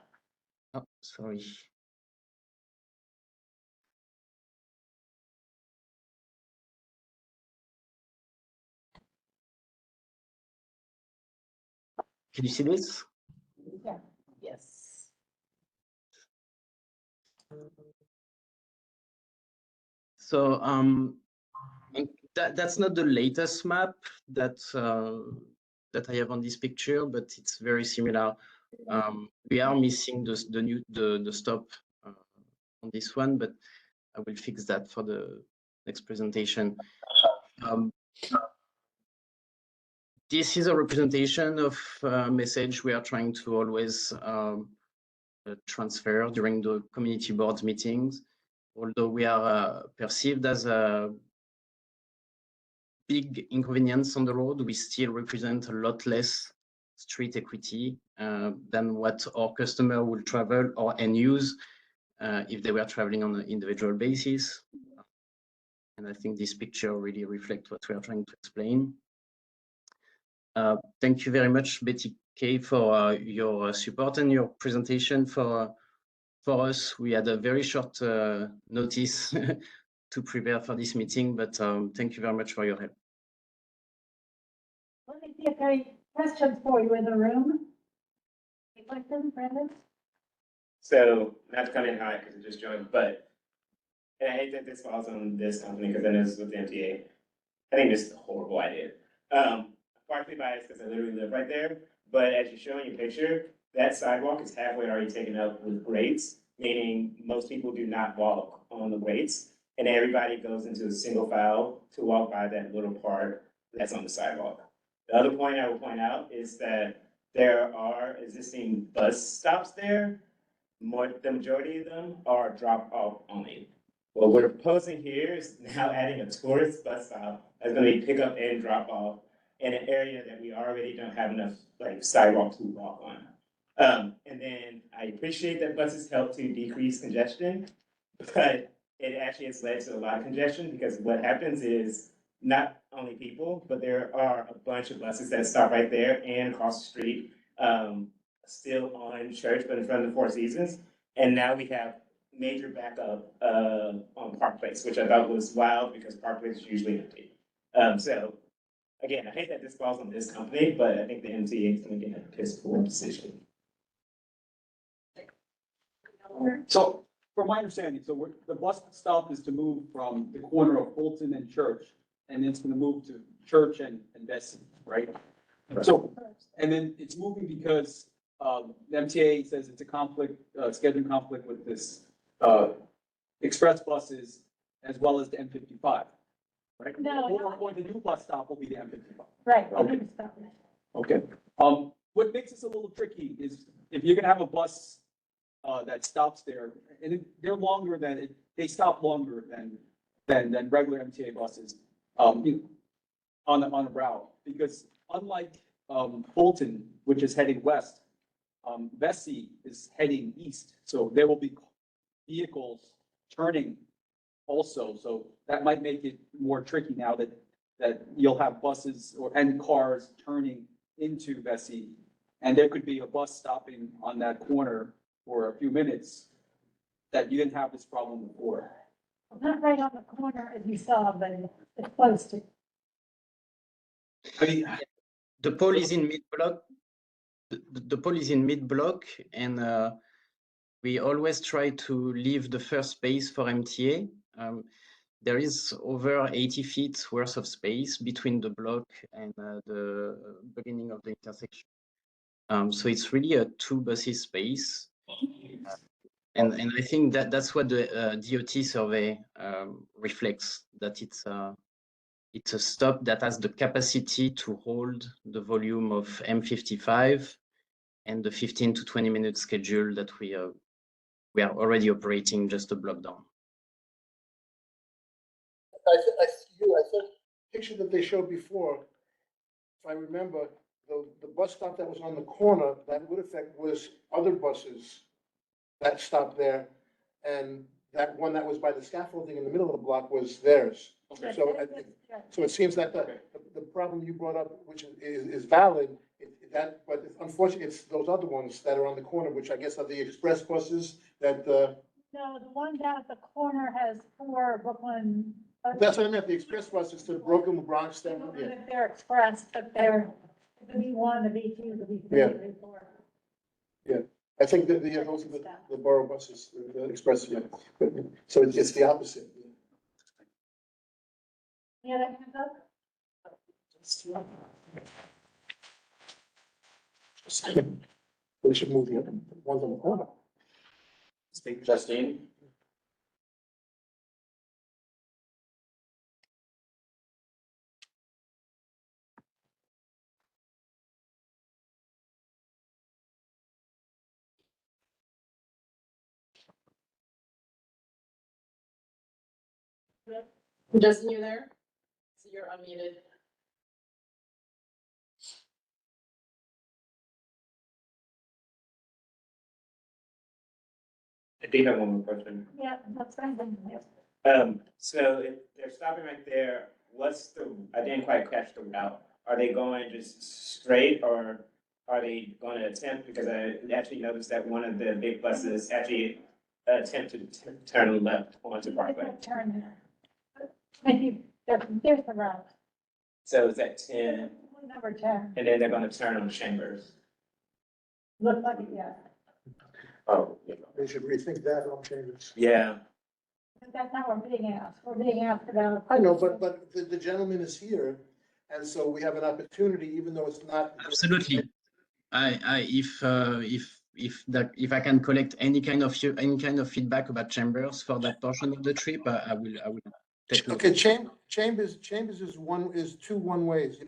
Oh, sorry. Can you see this? Yeah. Yes. So that's not the latest map that I have on this picture, but it's very similar. We are missing the stop on this one, but I will fix that for the next presentation. This is a representation of a message we are trying to always transfer during the community boards meetings. Although we are perceived as a big inconvenience on the road, we still represent a lot less street equity than what our customer will travel or and use if they were traveling on an individual basis. And I think this picture really reflects what we are trying to explain. Thank you very much, Betty Kay, for your support and your presentation for us. We had a very short notice to prepare for this meeting, but thank you very much for your help. Let me see if there are any questions for you in the room. Any questions, Brandon? So, not to come in high because I just joined, but and I hate that this falls on this company because I know this is with the MTA. I think this is a horrible idea. Partly biased because I literally live right there, but as you show in your picture, that sidewalk is halfway already taken up with grates, meaning most people do not walk on the grates, and everybody goes into a single file to walk by that little part that's on the sidewalk. The other point I will point out is that there are existing bus stops there. The majority of them are drop-off only. What we're proposing here is now adding a tourist bus stop that's going to be pick up and drop off in an area that we already don't have enough like sidewalk to walk on. And then I appreciate that buses help to decrease congestion, but it actually has led to a lot of congestion because what happens is not only people, but there are a bunch of buses that stop right there and across the street, still on Church, but in front of the Four Seasons. And now we have major backup on Park Place, which I thought was wild because Park Place is usually empty. So again, I hate that this falls on this company, but I think the MTA is going to get a piss poor decision. So, from my understanding, so the bus stop is to move from the corner of Fulton and Church, and it's going to move to Church and Bessie, right? So, and then it's moving because the MTA says it's a conflict, scheduling conflict with this express buses as well as the M55, right? No. Or the new bus stop will be the M55. Right. Okay. Okay. What makes this a little tricky is if you're gonna have a bus that stops there, and they're longer than they stop longer than regular MTA buses on a route, because unlike Fulton, which is heading west, Vesey is heading east. So there will be vehicles turning also. So that might make it more tricky now that you'll have buses and cars turning into Vesey. And there could be a bus stopping on that corner for a few minutes that you didn't have this problem before. Not right on the corner as you saw, but it's close to. I mean, The pole is in mid-block. The pole is in mid-block, and we always try to leave the first space for MTA. There is over 80 feet worth of space between the block and the beginning of the intersection. So it's really a two buses space. And I think that's what the DOT survey reflects, that it's a stop that has the capacity to hold the volume of M55 and the 15 to 20 minute schedule that we are already operating just a block down. I think picture that they showed before, if I remember, the bus stop that was on the corner, that would affect was other buses that stopped there. And that one that was by the scaffolding in the middle of the block was theirs. Okay. So it seems that the problem you brought up, which is valid, but unfortunately, it's those other ones that are on the corner, which I guess are the express buses that, No, the one down at the corner has 4 Brooklyn. that's what I meant, the express buses to Brooklyn, Bronx, yeah. They're express, but they're the B1, the B2, the B3, Yeah. the B4. Yeah, I think that those are the borough buses, the express, yeah. But, so it's the opposite. Yeah, that hands up? We should move the other ones on the corner. Justine? Justin, you there? So you're unmuted. I do have one more question. Yeah, that's fine. Yes. So if they're stopping right there, I didn't quite catch the route. Are they going just straight or are they going to attempt, because I actually noticed that one of the big buses actually attempted to turn left onto Parkway. Turn there. Maybe there's the route. So it's at 10, Number 10. and then they're going to turn on Chambers. Look like it, yeah. Oh, They should rethink that on changes. Yeah. But that's not what we're being asked. We're being asked about. I know, but the gentleman is here, and so we have an opportunity, even though it's not. Absolutely. If I can collect any kind of feedback about Chambers for that portion of the trip, I will take a look. Okay, Chambers is two one ways,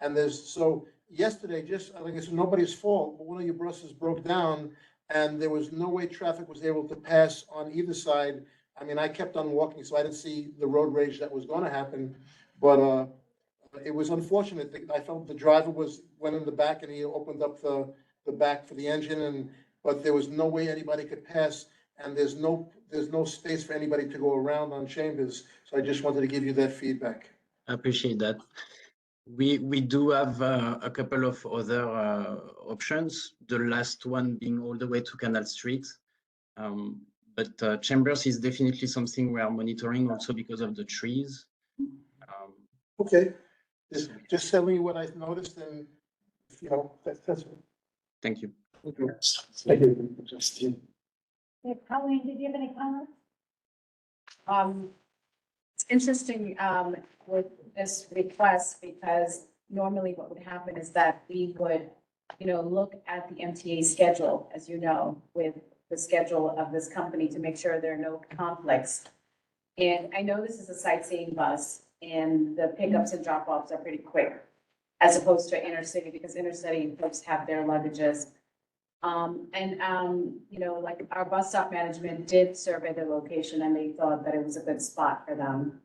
and so yesterday, I guess nobody's fault, but one of your buses broke down and there was no way traffic was able to pass on either side. I mean, I kept on walking, so I didn't see the road rage that was gonna happen, but, it was unfortunate. I felt the driver went in the back and he opened up the back for the engine but there was no way anybody could pass, and there's no space for anybody to go around on Chambers. So I just wanted to give you that feedback. I appreciate that. We do have a couple of other options, the last one being all the way to Canal Street. But Chambers is definitely something we are monitoring also because of the trees. Okay, just telling you what I've noticed, and, that's. Thank you. Thank you, Justine. Colleen, did you have any comments? It's interesting, with this request, because normally what would happen is that we would, look at the MTA schedule, as you know, with the schedule of this company to make sure there are no conflicts. And I know this is a sightseeing bus and the pickups and drop-offs are pretty quick as opposed to inner city, because inner city folks have their luggages. Like our bus stop management did survey the location and they thought that it was a good spot for them.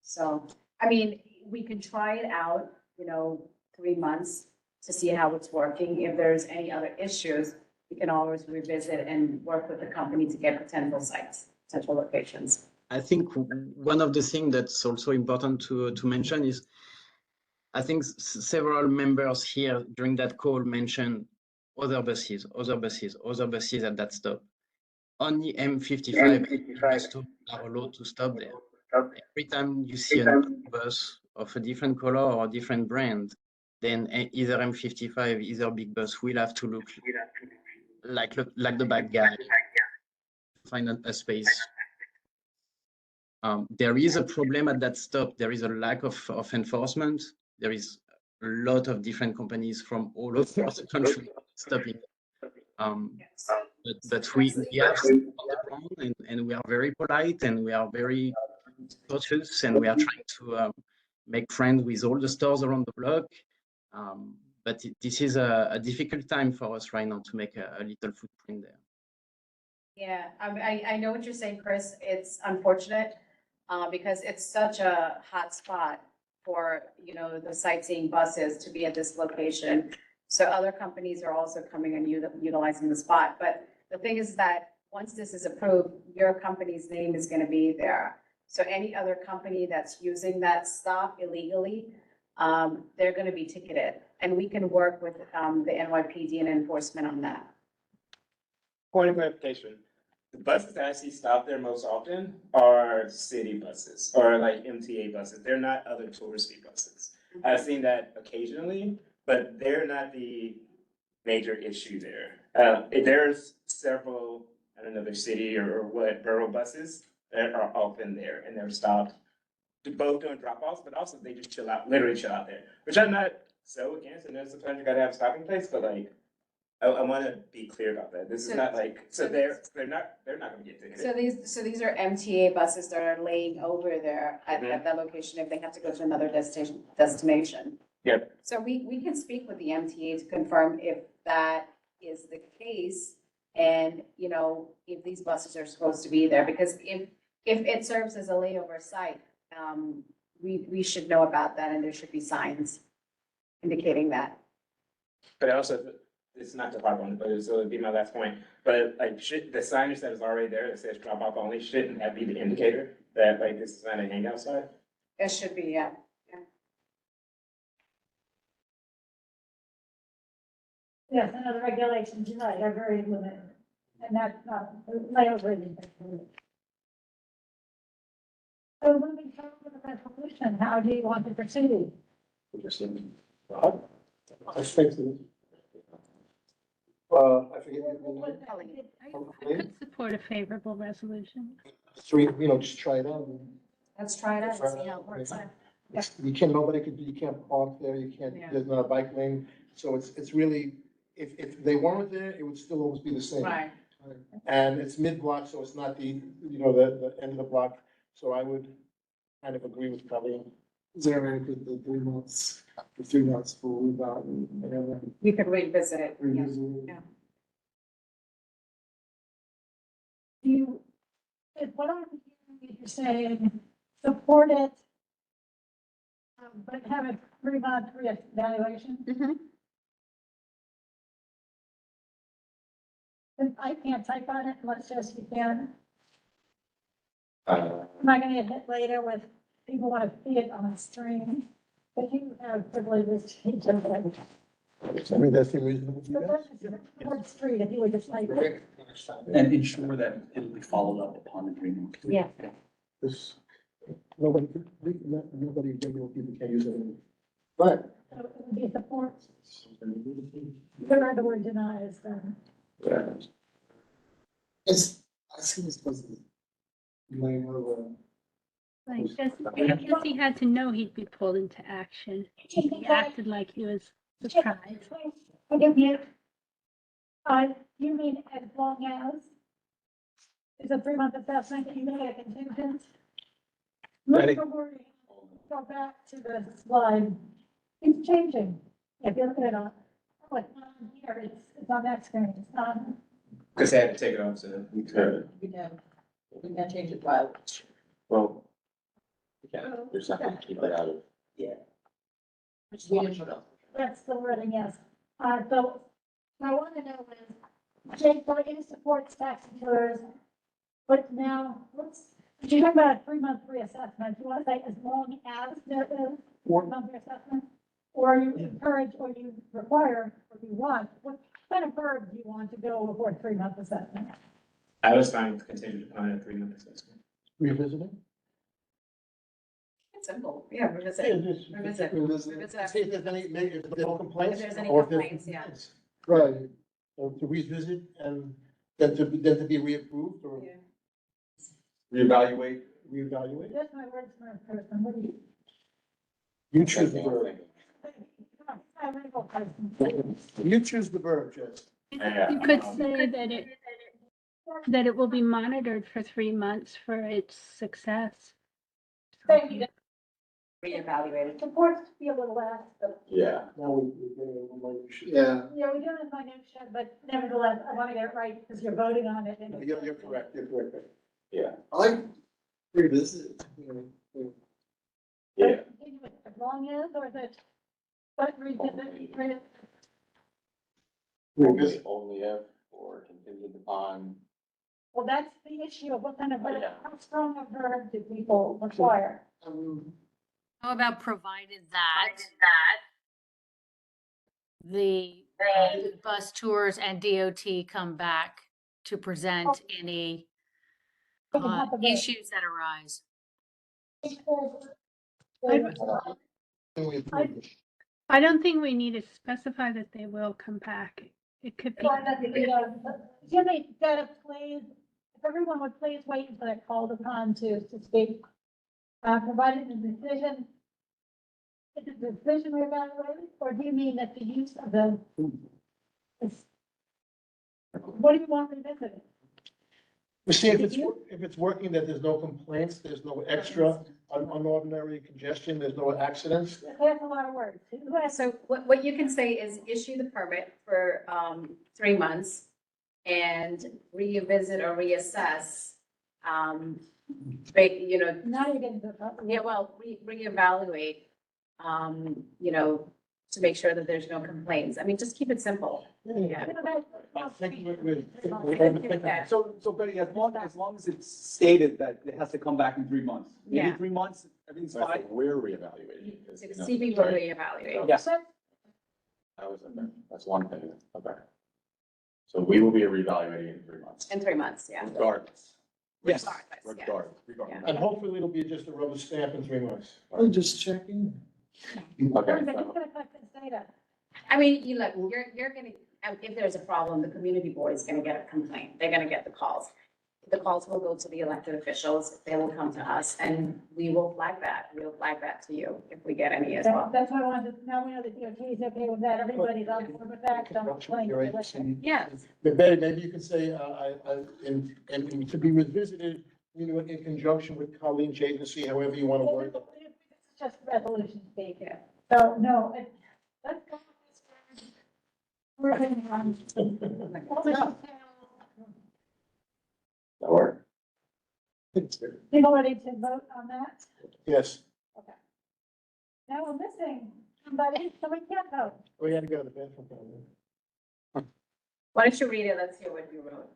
So, I mean, we can try it out, 3 months, to see how it's working. If there's any other issues, we can always revisit and work with the company to get potential sites, potential locations. I think one of the things that's also important to mention is, I think several members here during that call mentioned other buses at that stop. Only M55 stop are allowed to stop there. Every time you see a bus of a different color or a different brand, then either M55, either big bus will have to look like the bad guy to find a space. There is a problem at that stop. There is a lack of enforcement. There is a lot of different companies from all over the country stopping. But we have on the ground, and we are very polite, and we are very cautious, and we are trying to make friends with all the stores around the block. But this is a difficult time for us right now to make a little footprint there. Yeah, I know what you're saying, Chris. It's unfortunate because it's such a hot spot for, you know, the sightseeing buses to be at this location. So other companies are also coming and utilizing the spot. But the thing is that once this is approved, your company's name is going to be there. So any other company that's using that stop illegally, they're going to be ticketed. And we can work with the NYPD and enforcement on that. Point of clarification, the buses that I see stop there most often are city buses or like MTA buses. They're not other touristy buses. I've seen that occasionally, but they're not the major issue there. There's several, I don't know, the city or what, borough buses that are often there, and they're stopped both doing drop-offs, but also they just chill out, literally chill out there, which I'm not so against. And there's sometimes you gotta have a stopping place, but like, I want to be clear about that. This is not like, so they're not gonna get ticketed. So these are MTA buses that are laying over there at that location if they have to go to another destination. Yep. So we can speak with the MTA to confirm if that is the case and, you know, if these buses are supposed to be there, because if it serves as a layover site, we should know about that and there should be signs indicating that. But also, it's not to harp on it, but so it'd be my last point. But like, the signage that is already there that says drop off only, shouldn't that be the indicator that like this is not a hangout site? It should be, yeah. Yes, and other regulations, you're right, are very limited, and that's not layover. So when we come to the resolution, how do you want to proceed? I think, I forget your name. I could support a favorable resolution. Three, just try it out. Let's try it out and see how it works. You can't park there, you can't, Yeah. there's not a bike lane, so it's really, if they weren't there, it would still almost be the same. Right. And it's mid-block, so it's not the end of the block, so I would kind of agree with Colleen. Is there a way to put the 3 months, the 3 months full without, and We could revisit it. then Yeah. revisit it? Yeah. Do you, is what I'm hearing you saying, support it, but have a 3-month reevaluation? And I can't type on it unless just you can. I'm not gonna get hit later with people want to see it on the screen, but you have privileges to teach them. I mean, that's the reason. Word street, if you would just like. And ensure that it'll be followed up upon agreement. Yeah. This, nobody regular people can use it. But. So it would be support. Whatever the word denies, then. It's, I see this was laying over. Like, I guess he had to know he'd be pulled into action. He acted like he was surprised. Forgive me. You mean as long as it's a 3-month assessment, you make a contingent? Look for wording. Go back to the slide. It's changing. If you look at it on, it's not on here, it's on that screen, it's not. Because they had to take it off, so we could. We can change it while. Well, yeah, there's nothing to keep it out of. Yeah. We didn't. that's the wording, yes. So what I want to know is, Jake, it supports taxi tours, but now, you're talking about a 3-month reassessment. Do you want to say as long as there is 4-month reassessment? Or you encourage, or you require, or you want, what kind of verb do you want to go before 3-month assessment? I was fine with contingent upon a 3-month assessment. Revisiting? It's simple, yeah, revisit, revisit, revisit. See if there's any, maybe if there are complaints. If there's any or if there's complaints, yeah. complaints. Right, or to revisit and then to be reapproved or Reevaluate. reevaluate. That's my words for person. What do you? You choose the That's what I'm verb. thinking. I'm a legal person. You choose the verb, Jess. Yeah. You could say that it will be monitored for 3 months for its success. Thank you. Reevaluated. Supports to be a little less, but, Yeah. Now we're getting a little more. Yeah, yeah, we do it in minutia, but nevertheless, I want to get it right because you're voting on it. and- You're correct, you're correct. Yeah. I like revisit. Yeah. As long as, or is it, but revisit, Revisit. Only if or contingent upon. well, that's the issue of what kind of, Yeah. how strong a verb do people require? How about provided that the bus tours and DOT come back to present any We can have the vote. issues that arise? I don't think we need to specify that they will come back. It could be. Jimmy, gotta please, if everyone would please wait until they're called upon to speak. Provided the decision, is the decision reevaluated, or do you mean that the use of the? What do you want revisited? We see if it's working, that there's no complaints, there's no extra unordinary congestion, there's no accidents. That's a lot of words. So what you can say is issue the permit for 3 months and revisit or reassess. You know, Now you're getting to the. yeah, well, reevaluate, you know, to make sure that there's no complaints. I mean, just keep it simple. Yeah. So Betty, as long as it's stated that it has to come back in 3 months. Maybe Yeah. 3 months, everything's So fine. we're reevaluating. 'cause, you know, CB will sorry. reevaluate. Yes. That was, okay. That's one thing, okay. So we will be reevaluating in 3 months. In 3 months, yeah. Regardless, Yes. regardless. And hopefully it'll be just a rubber stamp in 3 months. I'm just checking. Okay, But so- he's gonna collect this data. I mean, you look, you're gonna, if there's a problem, the community board is gonna get a complaint. They're gonna get the calls. The calls will go to the elected officials. They will come to us and we will flag that. We'll flag that to you if we get any as well. That's why I wanted, now we know that DOT is okay with that, everybody's on board with that, don't complain. Yeah. But Betty, maybe you can say, and to be revisited, you know, in conjunction with Colleen's agency, however you want to word it. It's just resolution speak. So, no, let's go. We're in, That work? people ready to vote on that? Yes, Now we're missing somebody, so we can't vote. we had to go to the bathroom. Why don't you read it? Let's hear what you wrote.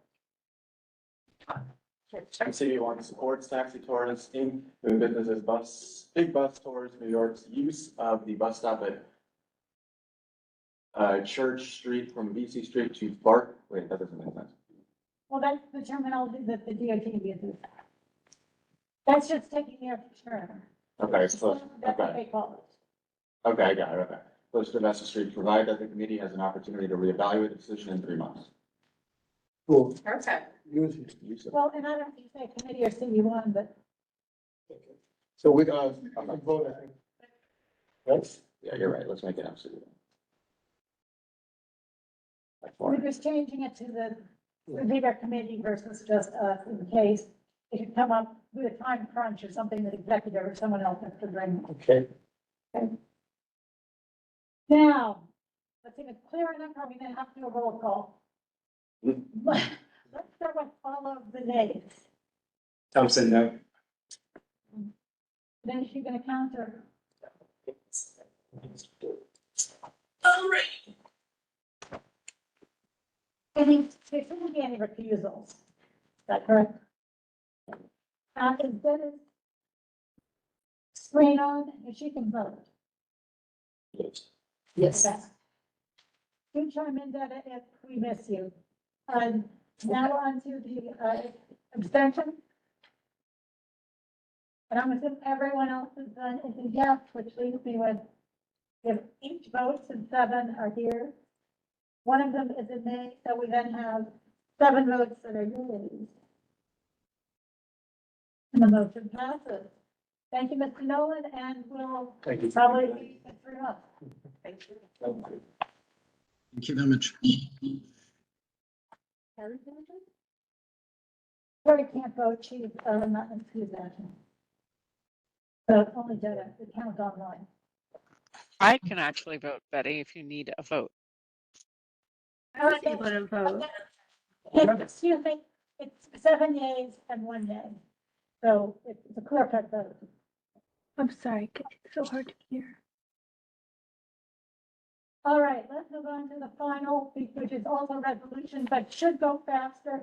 MCV1 supports taxi tours in doing business as Big Bus Tours New York's use of the bus stop at Church Street from VC Street to Park. Wait, that doesn't make sense. Well, that's the terminology that the DOT uses. That's just taking their turn. Okay, so, That's what okay, they call it. okay, I got it, okay. Close to Vassar Street, provide that the committee has an opportunity to reevaluate the decision in 3 months. Cool. Perfect. Use it. Well, and I don't think you say committee or CU1, but So we, vote, I think. Right? Yeah, you're right, let's make it absolute. we're just changing it to the bigger committee versus just us in case it could come up with a time crunch or something that executive or someone else has to bring. Okay. Now, let's see if it's clear enough, or we then have to do a roll call. Let's start with all of the nays. Thompson, no. Then is she gonna counter? There shouldn't be any refusals. Is that correct? Is Dennis screen on, if she can vote? Yes. Okay. Do chime in, Detta, if we miss you. Now on to the abstention. And I'm assuming everyone else has done is a yes, which leaves me with, if each votes and 7 are here. One of them is a nay, so we then have 7 votes that are yeas. And the motion passes. Thank you, Mr. Nolan, and we'll Thank you. probably be in 3 months. Thank you. Thank you very much. Terry can't vote, she's not in excuse action. So only Detta, it counts online. I can actually vote, Betty, if you need a vote. I was able to vote. Excuse me, it's 7 yeas and 1 nay. So it's a clear cut vote. I'm sorry, it's so hard to hear. All right, let's move on to the final, which is also a resolution, but should go faster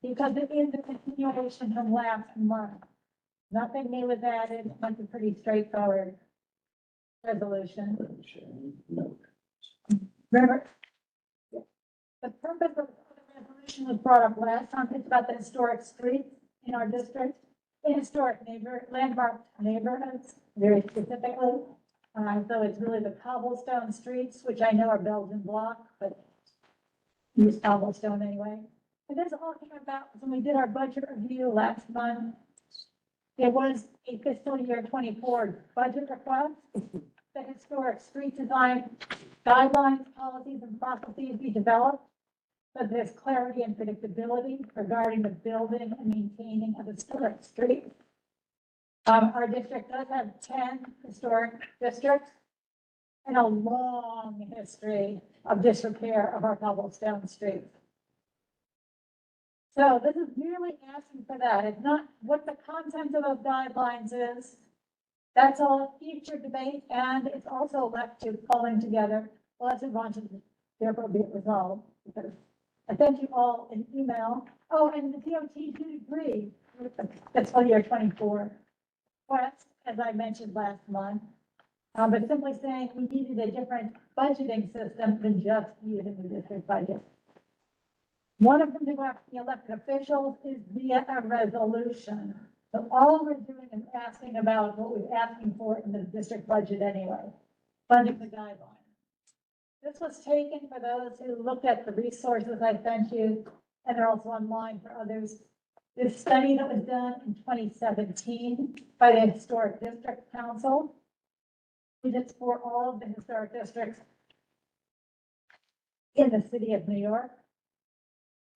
because it is a continuation from last month. Nothing new was added, it's a pretty straightforward resolution. Remember, the purpose of the resolution was brought up last time. It's about the historic streets in our district, in historic landmark neighborhoods, very specifically. So it's really the cobblestone streets, which I know are Belgian block, but use cobblestone anyway. And this all came about when we did our budget review last month. There was a fiscal year 24 budget request. The historic street design guidelines, policies, and processes be developed. So there's clarity and predictability regarding the building and maintaining of historic streets. Our district does have 10 historic districts and a long history of disrepair of our cobblestone streets. So this is merely asking for that. It's not what the content of those guidelines is. That's all future debate, and it's also left to pulling together. Well, let's move on to therefore be it resolved. Because I sent you all an email. Oh, and the DOT did agree with the fiscal year 24 request, as I mentioned last month. But simply saying we needed a different budgeting system than just using the district budget. One of them to go after the elected officials is via a resolution. So all we're doing is asking about what we're asking for in the district budget anyway, funding the guidelines. This was taken for those who looked at the resources I sent you, and they're also online for others. This study that was done in 2017 by the Historic District Council. We did for all of the historic districts in the city of New York.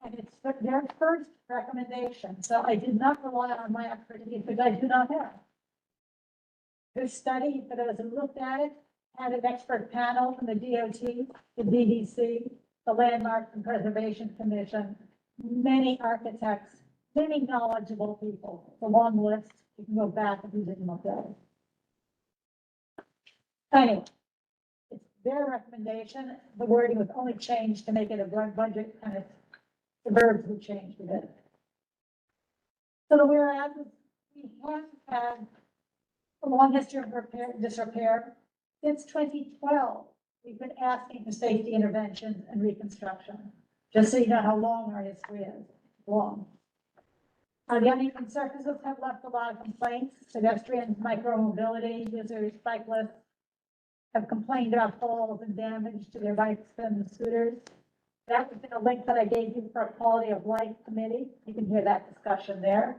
And it's their first recommendation. So I did not rely on my expertise, because I do not have. This study, for those who looked at it, had an expert panel from the DOT, the DDC, the Landmarks and Preservation Commission, many architects, many knowledgeable people. It's a long list. You can go back if you didn't look at it. Anyway, it's their recommendation. The wording was only changed to make it a budget kind of, the verbs would change a bit. So the whereas is we have had a long history of disrepair. Since 2012, we've been asking for safety interventions and reconstruction, just so you know how long our history is, long. The uneven surfaces have left a lot of complaints. Pedestrians, micromobility users, cyclists have complained about falls and damage to their bikes and scooters. That was in a link that I gave you for a quality of life committee. You can hear that discussion there.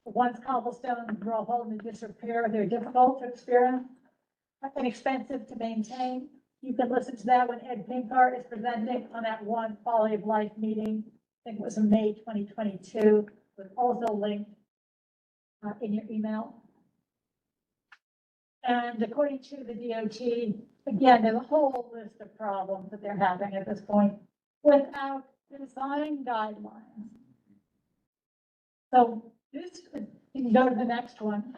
Once cobblestones were all holding in disrepair, they're difficult to experience and expensive to maintain. You can listen to that when Ed Pinkart is presenting on that one quality of life meeting. I think it was in May 2022. It was also linked in your email. And according to the DOT, again, there's a whole list of problems that they're having at this point without design guidelines. So this, you can go to the next one.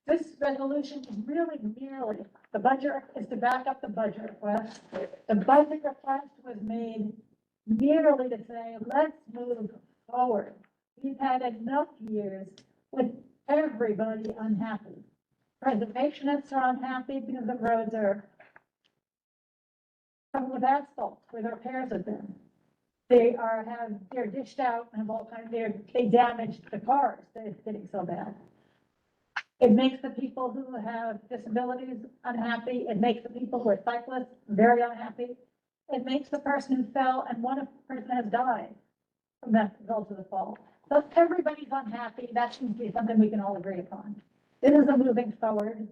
This resolution is really merely The budget is to back up the budget request. The budget request was made merely to say, let's move forward. We've had enough years with everybody unhappy. Preservationists are unhappy because the roads are covered with asphalt where the repairs have been. They're dished out and have all kinds, they damaged the cars, they're getting so bad. It makes the people who have disabilities unhappy. It makes the people who are cyclists very unhappy. It makes the person who fell and one person has died from that result of the fall. So everybody's unhappy. That seems to be something we can all agree upon. This is a moving forward.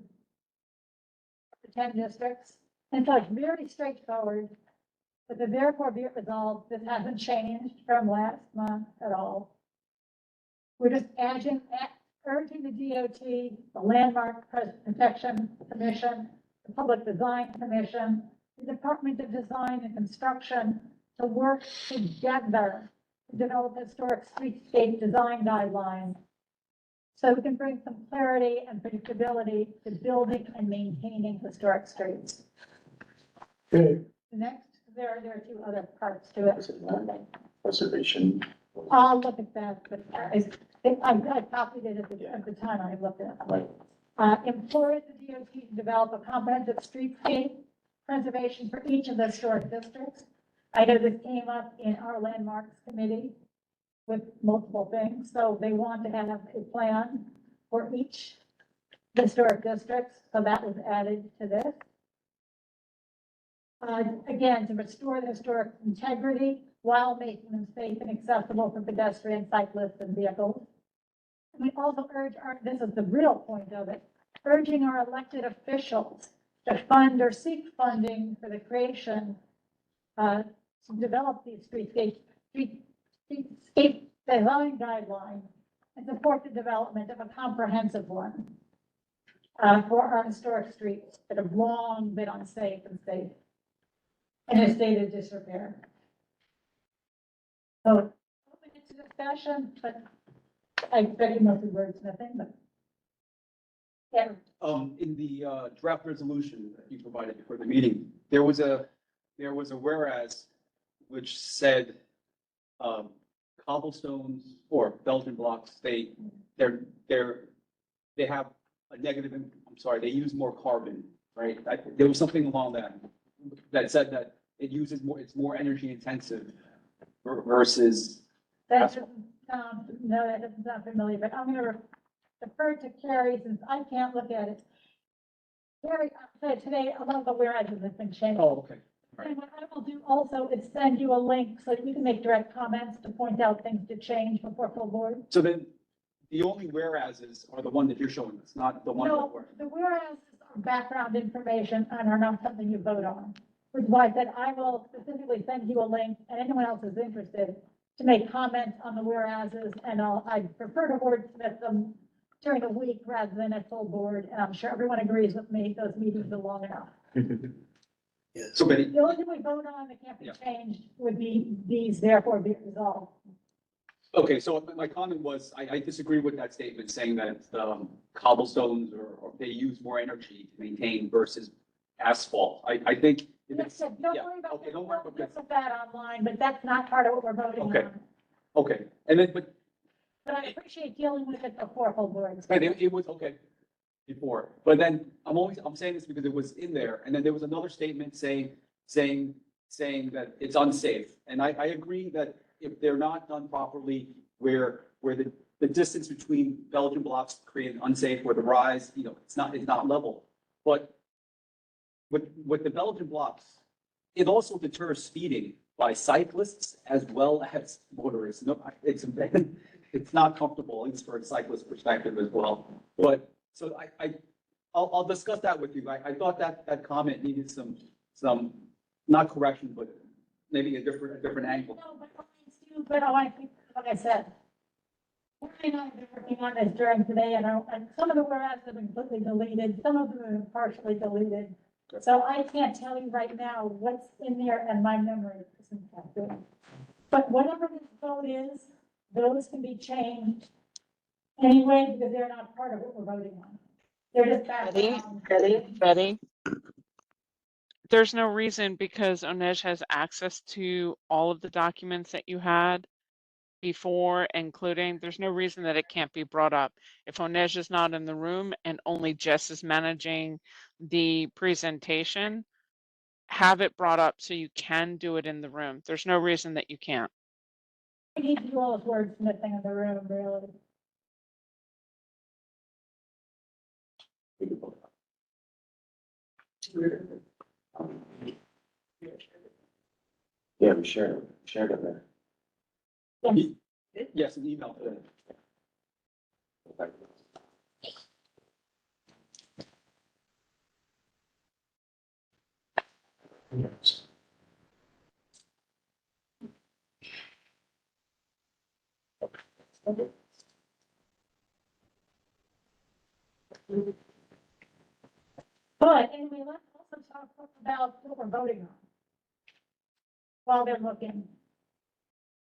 The 10 districts. And so it's very straightforward. But the therefore be it resolved, this hasn't changed from last month at all. We're just urging the DOT, the Landmark Protection Commission, the Public Design Commission, the Department of Design and Construction to work together to develop historic streetscape design guidelines so we can bring some clarity and predictability to building and maintaining historic streets. Okay. Next, there are two other parts to it. Preservation. I'll look at that, but I copied it at the time I looked at it. Implore the DOT to develop a comprehensive streetscape preservation for each of the historic districts. I know this came up in our landmarks committee with multiple things, so they want to have a plan for each historic districts, so that was added to this. Again, to restore the historic integrity while making them safe and accessible for pedestrians, cyclists, and vehicles. And we also urge this is the real point of it, urging our elected officials to fund or seek funding for the creation, to develop these streetscape design guidelines and support the development of a comprehensive one for our historic streets that have long been unsafe and safe in a state of disrepair. So, open it to discussion, but I expect mostly wordsmithing, but. Yeah. In the draft resolution that you provided for the meeting, there was a whereas which said, cobblestones or Belgian blocks, they have a negative, I'm sorry, they use more carbon, right? There was something along that said that it uses more, it's more energy intensive versus. That doesn't sound, no, that doesn't sound familiar, but I'm gonna defer to Carrie since I can't look at it. Carrie, today, a lot of the whereas have been changed. Oh, okay. And what I will do also is send you a link so that you can make direct comments to point out things to change before full board. So then the only whereases are the one that you're showing us, not the one that No, we're. the whereas are background information and are not something you vote on. Which is why I said I will specifically send you a link and anyone else who's interested to make comments on the whereases, and I prefer to wordsmith them during the week rather than at full board, and I'm sure everyone agrees with me, those meetings are long enough. So Betty, The only thing we vote on that can't be changed would be these therefore be resolved. okay, so my comment was, I disagree with that statement saying that cobblestones or they use more energy to maintain versus asphalt. I think if it's, Don't yeah, worry about okay, that. don't worry about We'll that. look at that online, but that's not part of what we're voting Okay. on. Okay, and then, but But I appreciate dealing with it before full board. right, it was, okay, before, but then I'm saying this because it was in there, and then there was another statement saying that it's unsafe. And I agree that if they're not done properly, where the distance between Belgian blocks create unsafe, where the rise, it's not level. But with the Belgian blocks, it also deters speeding by cyclists as well as motorists. No, it's not comfortable, at least for a cyclist perspective as well. But, so I'll discuss that with you. I thought that comment needed some, not correction, but maybe a different angle. No, but I want to keep, like I said, I've been working on this during today, and some of the whereas have been completely deleted, some of them have been partially deleted. So I can't tell you right now what's in there, and my memory isn't that good. But whatever this vote is, those can be changed anyway, because they're not part of what we're voting on. They're just background. Betty, There's no reason because Onej has access to all of the documents that you had before, including, there's no reason that it can't be brought up. If Onej is not in the room and only Jess is managing the presentation, have it brought up so you can do it in the room. There's no reason that you can't. We need to do all those wordsmithing in the room, really. Yeah, we shared it there. Yes, an email. But anyway, let's also talk about what we're voting on. While they're looking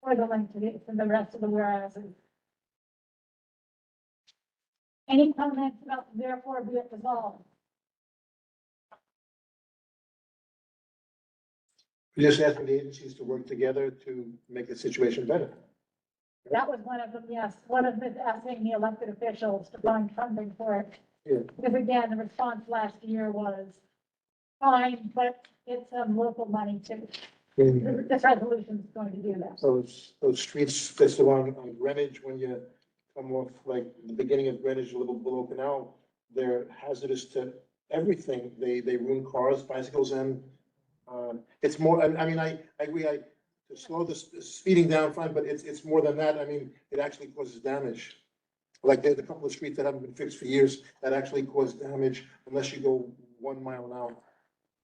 for the link to the rest of the whereases. Any comments about therefore be it resolved? We're just asking the agencies to work together to make the situation better. That was one of them, yes. One of them is asking the elected officials to find funding for it. Yeah. Because again, the response last year was fine, but it's local money too. This resolution is going to do that. Those streets that's along on Greenwich, when you come off like the beginning of Greenwich, a little below Canal, they're hazardous to everything. They ruin cars, bicycles, and it's more, I mean, I agree, to slow the speeding down, fine, but it's more than that. I mean, it actually causes damage. Like there's a couple of streets that haven't been fixed for years that actually cause damage unless you go 1 mile an hour.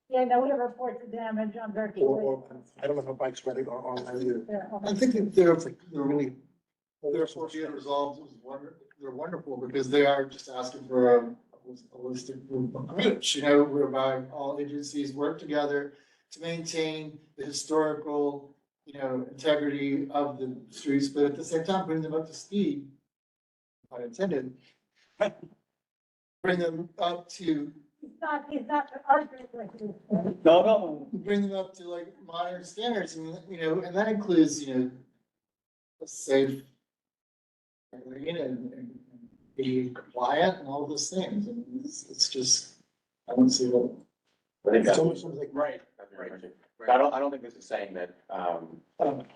Yeah, no, we have reports of damage on virtually. Or I don't know how bikes ride it on either. I think that they're really, therefore be it resolved, they're wonderful because they are just asking for a holistic approach, whereby all agencies work together to maintain the historical, integrity of the streets, but at the same time, bring them up to speed, unintended. Bring them up to. He's not arguing with you. No. Bring them up to like modern standards and, and that includes, a safe, and be compliant and all those things. And it's just, I don't see what. I think that's almost like, Right. I don't think this is saying that,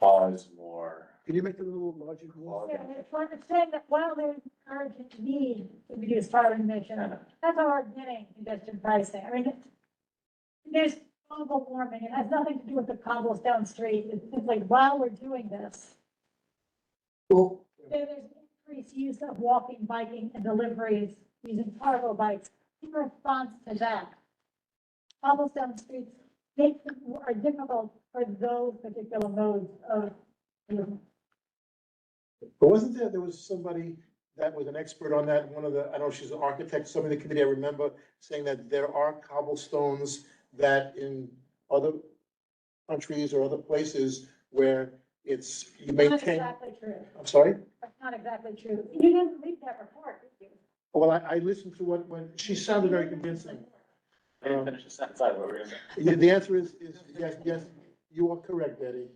cause more. Can you make it a little larger? Yeah, it's like it's saying that while there's urgent need to reduce carbon emissions, that's how we're getting congestion pricing. I mean, there's global warming. It has nothing to do with the cobblestone street. It's like while we're doing this, there's increased use of walking, biking, and deliveries using cargo bikes in response to that. Cobblestone streets are difficult for those particular modes of movement. But wasn't there was somebody that was an expert on that, one of the, I don't know, she's an architect, somebody in the committee, I remember saying that there are cobblestones that in other countries or other places where it's, you Not maintain. exactly true. I'm sorry? That's not exactly true. You didn't read that report, did you? Well, I listened to what, when, she sounded very convincing. I didn't finish the sentence, I what we were gonna say. The answer is yes, you are correct, Betty.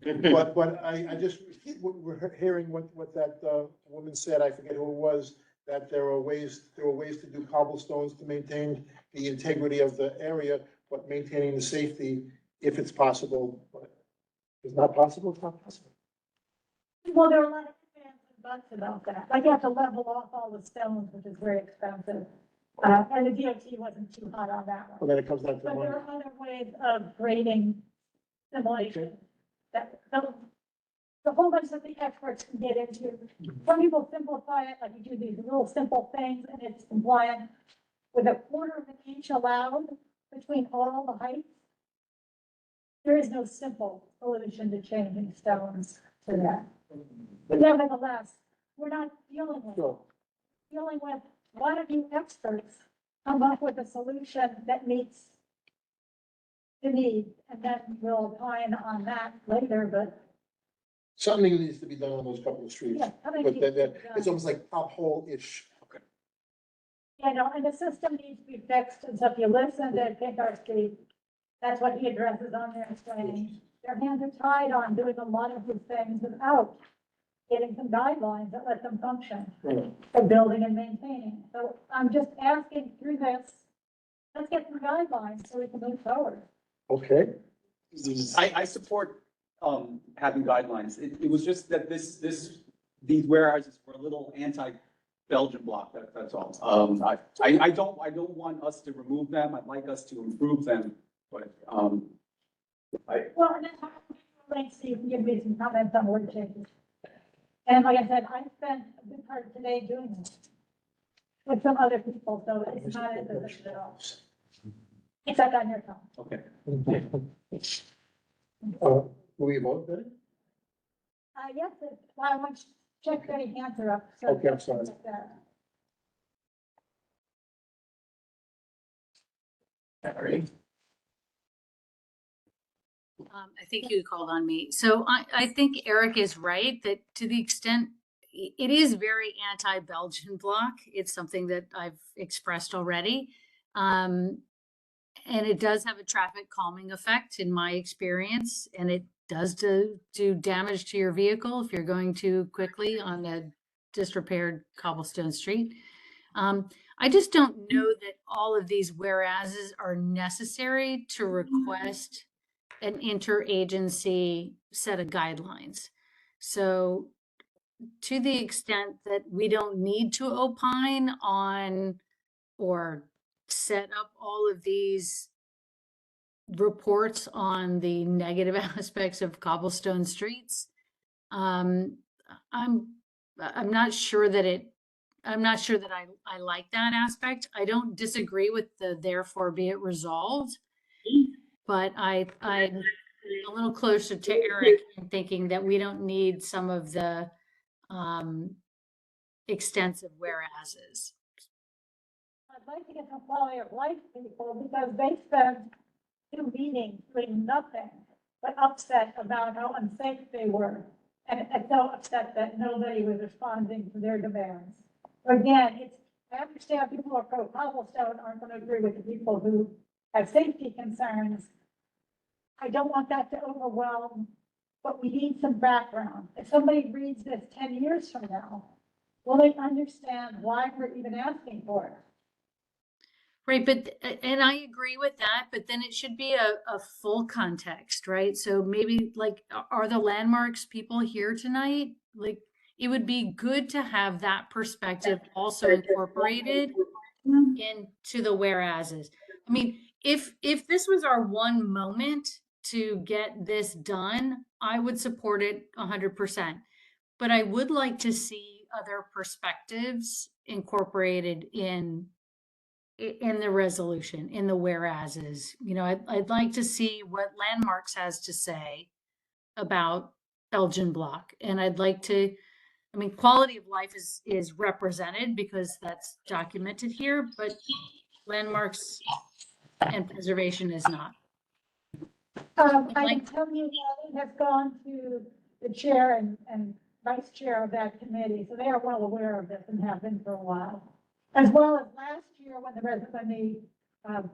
But I just, we're hearing what that woman said, I forget who it was, that there were ways to do cobblestones to maintain the integrity of the area, but maintaining the safety if it's possible. But if it's not possible, it's not possible. Well, there are a lot of ifs and buts about that. Like you have to level off all the stones, which is very expensive. And the DOT wasn't too hot on that Well, one. then it comes down to But money. there are other ways of grading simulation that the whole bunch of the experts can get into. Some people simplify it, like you do these little simple things and it's compliant with 1/4 of an inch allowed between all the heights. There is no simple solution to changing stones to that. But nevertheless, we're not dealing with it. Dealing with, why don't you experts come up with a solution that meets the need, and then we'll opine on that later, but Something needs to be done on those couple of streets. yeah, something But needs to be then, done. it's almost like pothole-ish. You know, and the system needs to be fixed, and so if you listen to Ken Darcy, that's what he addresses on there, saying their hands are tied on doing a lot of these things without getting some guidelines that let them function for building and maintaining. So I'm just asking through this, let's get some guidelines so we can move forward. Okay. I support, having guidelines. It was just that these warehouses were a little anti-Belgian block, that's all. I don't want us to remove them. I'd like us to improve them, but, Well, and then let's see if you can give me some comments on word changes. And like I said, I spent a good part of today doing this with some other people, so it's not a position at all. Except on your phone. okay. Will we vote then? Yes, I want to check that hands are up. so- Okay, I'm sorry. like that. All right. I think you called on me. So I think Eric is right that to the extent it is very anti-Belgian bloc, it's something that I've expressed already. And it does have a traffic calming effect in my experience, and it does do damage to your vehicle if you're going too quickly on a disrepaired cobblestone street. I just don't know that all of these whereases are necessary to request an interagency set of guidelines. So to the extent that we don't need to opine on or set up all of these reports on the negative aspects of cobblestone streets, I'm not sure that I like that aspect. I don't disagree with the therefore be it resolved, but I'm a little closer to Eric in thinking that we don't need some of the extensive whereases. I'd like to get some quality of life people because they spent 2 meetings doing nothing but upset about how unsafe they were. And so upset that nobody was responding to their demands. Again, I understand people who are pro cobblestone aren't going to agree with the people who have safety concerns. I don't want that to overwhelm, but we need some background. If somebody reads this 10 years from now, will they understand why we're even asking for it? Right, but, and I agree with that, but then it should be a full context, right? So maybe like, are the landmarks people here tonight? Like, it would be good to have that perspective also incorporated into the whereases. I mean, if this was our one moment to get this done, I would support it 100%. But I would like to see other perspectives incorporated in the resolution, in the whereases. You know, I'd like to see what Landmarks has to say about Belgian bloc. And I'd like to, I mean, quality of life is represented because that's documented here, but Landmarks and preservation is not. I can tell you that it has gone to the chair and vice chair of that committee, so they are well aware of this and have been for a while. As well as last year when the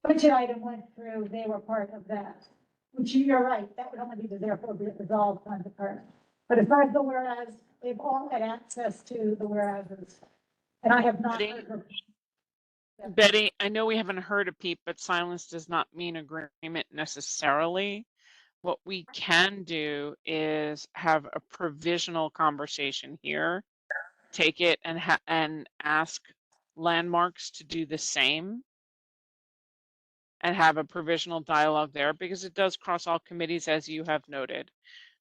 budget item went through, they were part of that. Which you're right, that would only be the therefore be it resolved kind of part. But as far as the whereas, they've all had access to the whereases. And I have not heard from Betty, I know we haven't heard a peep, but silence does not mean agreement necessarily. What we can do is have a provisional conversation here, take it and ask Landmarks to do the same and have a provisional dialogue there because it does cross all committees, as you have noted.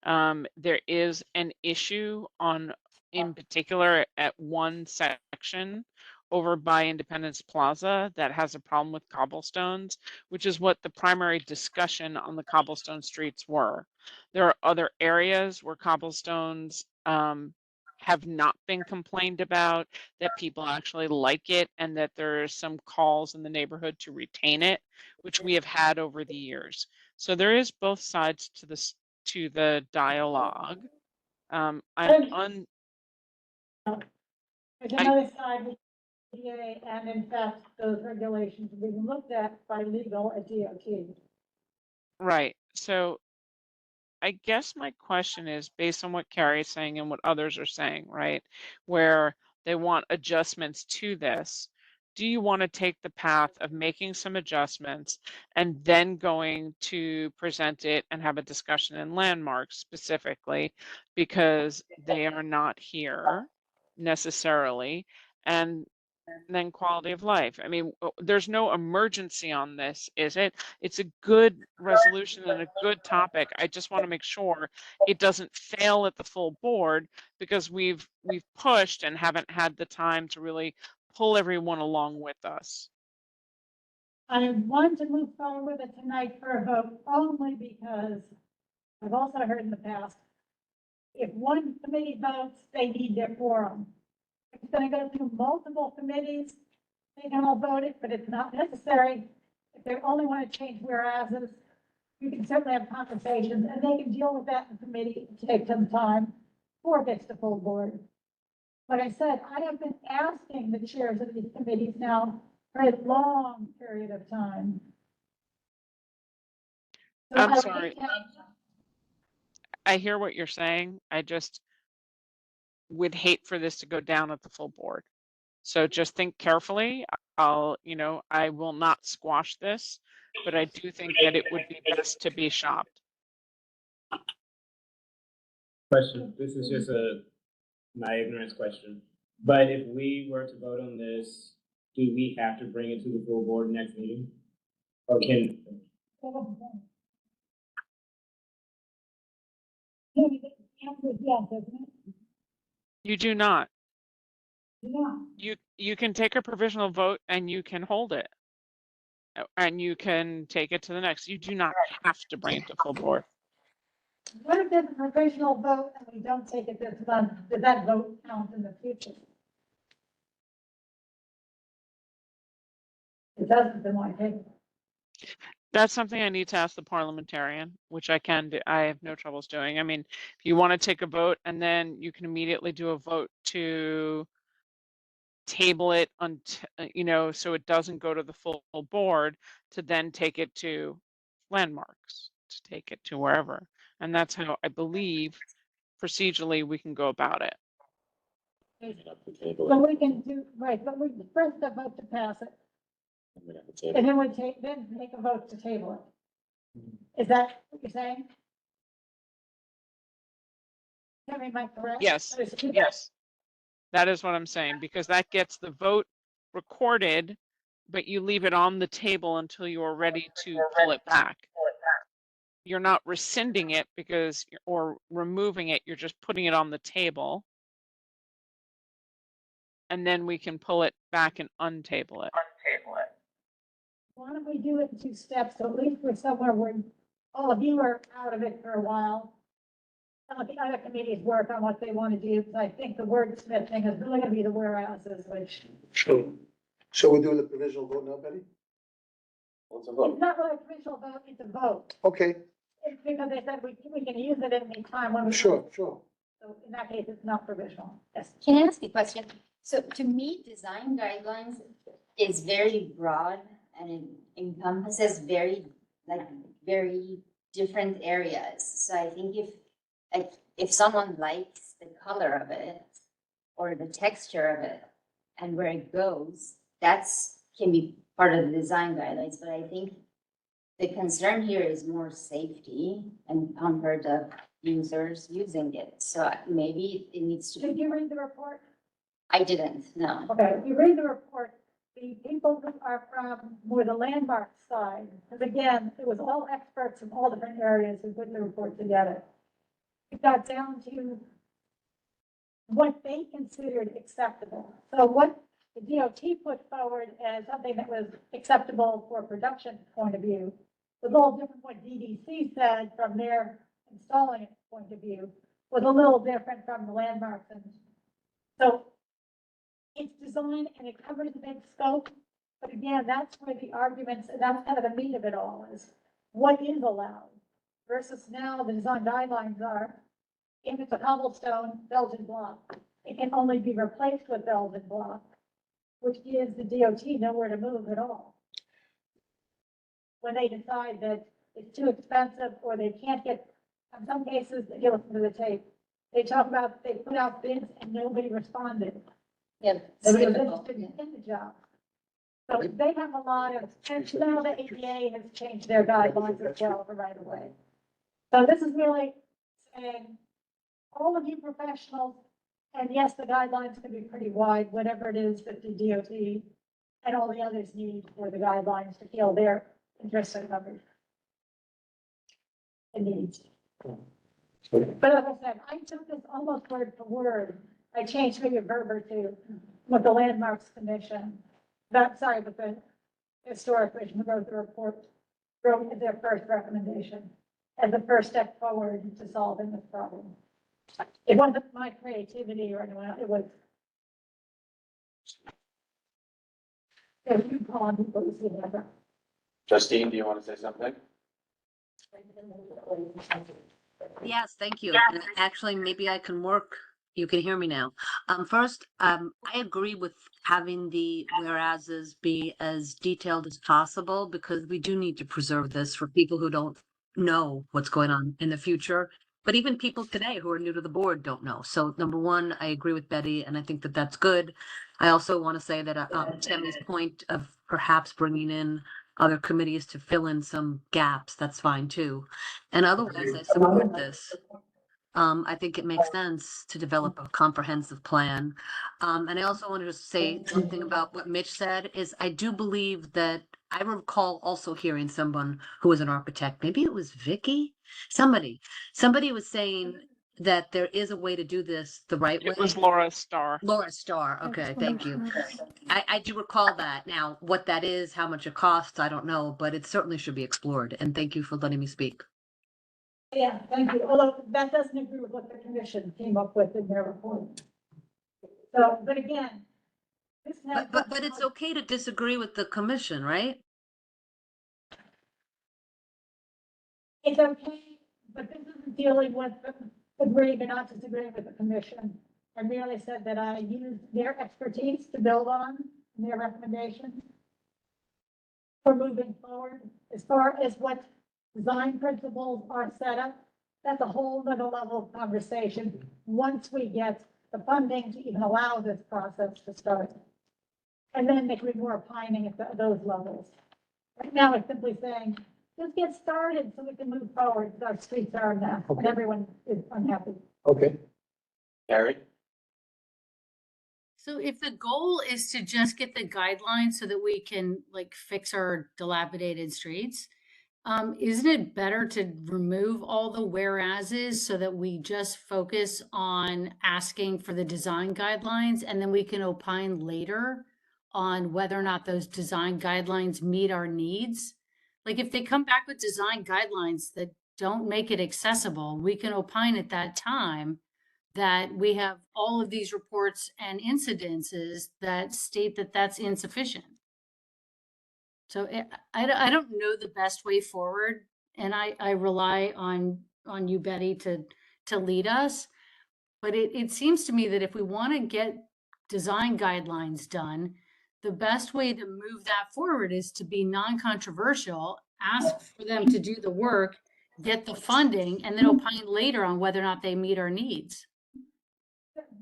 There is an issue in particular at one section over by Independence Plaza that has a problem with cobblestones, which is what the primary discussion on the cobblestone streets were. There are other areas where cobblestones have not been complained about, that people actually like it, and that there are some calls in the neighborhood to retain it, which we have had over the years. So there is both sides to the dialogue. There's another side ADA, and in fact, those regulations are being looked at by legal at DOT. Right. So I guess my question is based on what Carrie's saying and what others are saying, right? Where they want adjustments to this. Do you want to take the path of making some adjustments and then going to present it and have a discussion in landmarks specifically because they are not here necessarily? And then quality of life. I mean, there's no emergency on this, is it? It's a good resolution and a good topic. I just want to make sure it doesn't fail at the full board because we've pushed and haven't had the time to really pull everyone along with us. I want to move forward with it tonight for a vote only because I've also heard in the past, if one committee votes, they need their quorum. It's going to go through multiple committees. They can all vote it, but it's not necessary. If they only want to change whereases, you can certainly have conversations and they can deal with that in committee, take some time before it gets to full board. Like I said, I have been asking the chairs of these committees now for a long period of time. So I'm I sorry. I hear what you're saying. I just would hate for this to go down at the full board. So just think carefully. I will not squash this, but I do think that it would be best to be shopped. Question, this is just my ignorance question. But if we were to vote on this, do we have to bring it to the full board next meeting? Or can, yes, isn't it? You do not. Yeah. You can take a provisional vote and you can hold it. And you can take it to the next. You do not have to bring it to full board. What if there's a provisional vote and we don't take it this month? Does that vote count in the future? It doesn't, then why take it? That's something I need to ask the parliamentarian, which I can do. I have no troubles doing. I mean, if you want to take a vote and then you can immediately do a vote to table it until, so it doesn't go to the full board to then take it to landmarks, to take it to wherever. And that's how I believe procedurally we can go about it. So we can do, right, but we first a vote to pass it. And then then make a vote to table it. Is that what you're saying? Am I correct? Yes, yes. That is what I'm saying, because that gets the vote recorded, but you leave it on the table until you are ready to pull it back. You're not rescinding it or removing it, you're just putting it on the table. And then we can pull it back and untable it. Why don't we do it in 2 steps, so at least we're somewhere where all of you are out of it for a while. Some of the other committees work on what they want to do, because I think the wordsmith thing is really going to be the whereases, which. Sure. So we're doing the provisional vote now, Betty? What's a It's vote? not really a provisional vote, it's a vote. Okay, It's because they said we can use it at any time when we. sure. So in that case, it's not provisional. Yes. Can I ask you a question? So to me, design guidelines is very broad and it encompasses very different areas. So I think if someone likes the color of it or the texture of it and where it goes, can be part of the design guidelines. But I think the concern here is more safety and comfort of users using it. So maybe it needs to be. Did you read the report? I didn't, no. Okay, if you read the report, the people who are from more the landmark side, because again, it was all experts from all different areas who put the report together. It got down to what they considered acceptable. So what the DOT put forward as something that was acceptable for a production point of view was a little different what DDC said from their installing it point of view, was a little different from the landmarks. And so it's designed and it covers a big scope, but again, that's where the arguments, and that's kind of the meat of it all, is what is allowed versus now the design guidelines are, if it's a cobblestone Belgian block, it can only be replaced with Belgian block. which gives the DOT nowhere to move at all. When they decide that it's too expensive or they can't get, in some cases, you listen to the tape, they talk about, they put out bids and nobody responded. Yeah. Nobody was interested in the job. So they have a lot of, and now the ADA has changed their guidelines as well for right away. So this is really saying, all of you professionals, and yes, the guidelines can be pretty wide, whatever it is that the DOT and all the others need for the guidelines to feel their interests are covered. And needs. But as I said, I took this almost word for word. I changed maybe a verb or two with the Landmarks Commission. But the Historic Commission wrote the report, wrote their first recommendation as the first step forward to solving this problem. It wasn't my creativity or anyone else, it was. You call on people who see that. Justine, do you want to say something? Yes, thank you. And actually, maybe I can work. You can hear me now. First, I agree with having the whereases be as detailed as possible because we do need to preserve this for people who don't know what's going on in the future. But even people today who are new to the board don't know. So number one, I agree with Betty, and I think that that's good. I also want to say that Tammy's point of perhaps bringing in other committees to fill in some gaps, that's fine too. And otherwise, I support this. I think it makes sense to develop a comprehensive plan. And I also wanted to say something about what Mitch said is I do believe that I recall also hearing someone who was an architect, maybe it was Vicky, somebody was saying that there is a way to do this the right way. It was Laura Starr. Laura Starr. Okay, thank you. I do recall that. Now, what that is, how much it costs, I don't know, but it certainly should be explored. And thank you for letting me speak. Yeah, thank you. Although that doesn't agree with what the commission came up with in their report. So, but again, this has. But it's okay to disagree with the commission, right? It's okay, but this isn't dealing with agreeing or not disagreeing with the commission. I merely said that I used their expertise to build on their recommendations for moving forward. As far as what design principles are set up, that's a whole nother level of conversation once we get the funding to even allow this process to start. And then they can be more opining at those levels. Right now, it's simply saying, just get started so we can move forward. Our streets are a mess and everyone is unhappy. Okay. Carrie? So if the goal is to just get the guidelines so that we can like fix our dilapidated streets, isn't it better to remove all the whereases so that we just focus on asking for the design guidelines and then we can opine later on whether or not those design guidelines meet our needs? Like if they come back with design guidelines that don't make it accessible, we can opine at that time that we have all of these reports and incidences that state that that's insufficient. So I don't know the best way forward, and I rely on you, Betty, to lead us. But it seems to me that if we want to get design guidelines done, the best way to move that forward is to be non-controversial, ask for them to do the work, get the funding, and then opine later on whether or not they meet our needs.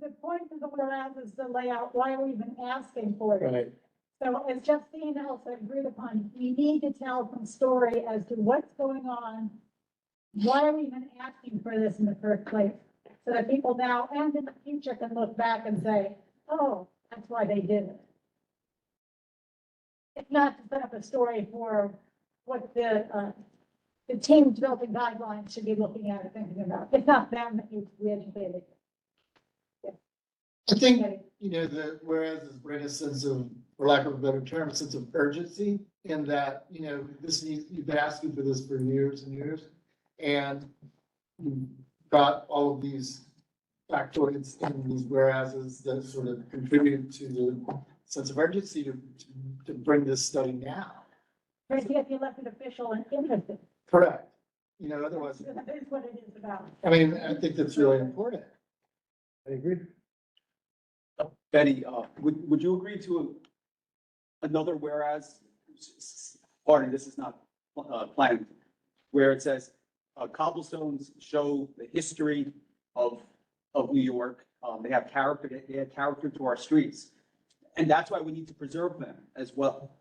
The point of the whereas is the layout. Why are we even asking for it? Right. So as Justine also agreed upon, we need to tell some story as to what's going on. Why are we even asking for this in the first place? So that people now and in the future can look back and say, oh, that's why they did it. It's not to set up a story for what the team developing guidelines should be looking at or thinking about. It's not them that needs to be educated. I think, the whereas is bring a sense of, for lack of a better term, a sense of urgency in that, you've been asking for this for years and years. And you've got all of these factoids in these whereases that sort of contribute to the sense of urgency to bring this study now. Right, you have the elected official and interested. Correct. Otherwise, That is what it is about. I mean, I think that's really important. I agree. Betty, would you agree to another whereas, pardon, this is not planned, where it says cobblestones show the history of New York. They have character, they add character to our streets. And that's why we need to preserve them as well.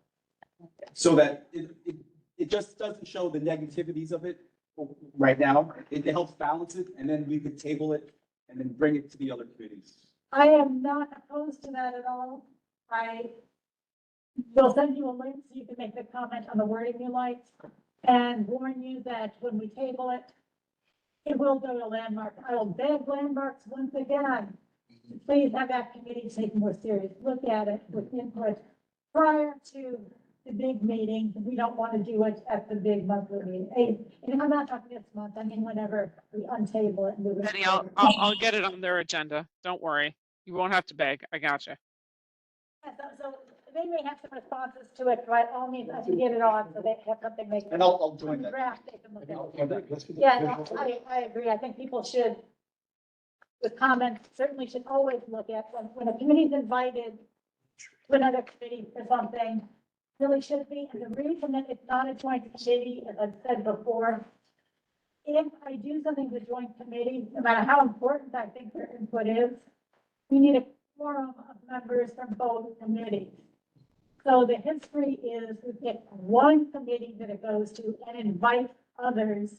So that it just doesn't show the negativities of it right now. It helps balance it, and then we could table it and then bring it to the other committees. I am not opposed to that at all. We'll send you a link so you can make the comment on the wording you like, and warn you that when we table it, it will go to landmark. I will beg landmarks once again, to please have that committee take a more serious look at it with input prior to the big meeting. We don't want to do it at the big monthly meeting. And I'm not talking this month, I mean, whenever we untable it and move it. Betty, I'll get it on their agenda. Don't worry. You won't have to beg. I gotcha. So they may have some responses to it, but all means I can get it on so they have something they can. And I'll join that. Draft, they can look at. Yeah, no, I agree. I think people should, with comments, certainly should always look at when a committee's invited to another committee for something, really should be. And the reason that it's not a joint committee, as I've said before, if I do something with a joint committee, no matter how important I think their input is, we need a quorum of members from both committees. So the history is we pick one committee that it goes to and invite others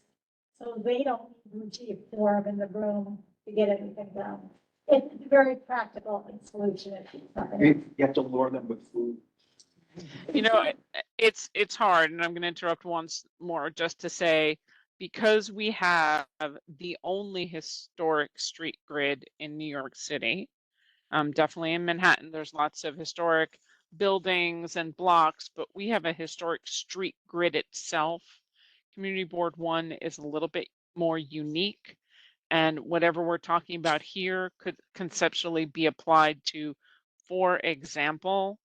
so they don't need to achieve quorum in the room to get anything done. It's a very practical solution. You have to lure them with food. You know, it's hard, and I'm going to interrupt once more just to say, because we have the only historic street grid in New York City, definitely in Manhattan, there's lots of historic buildings and blocks, but we have a historic street grid itself. Community Board 1 is a little bit more unique, and whatever we're talking about here could conceptually be applied to, for example,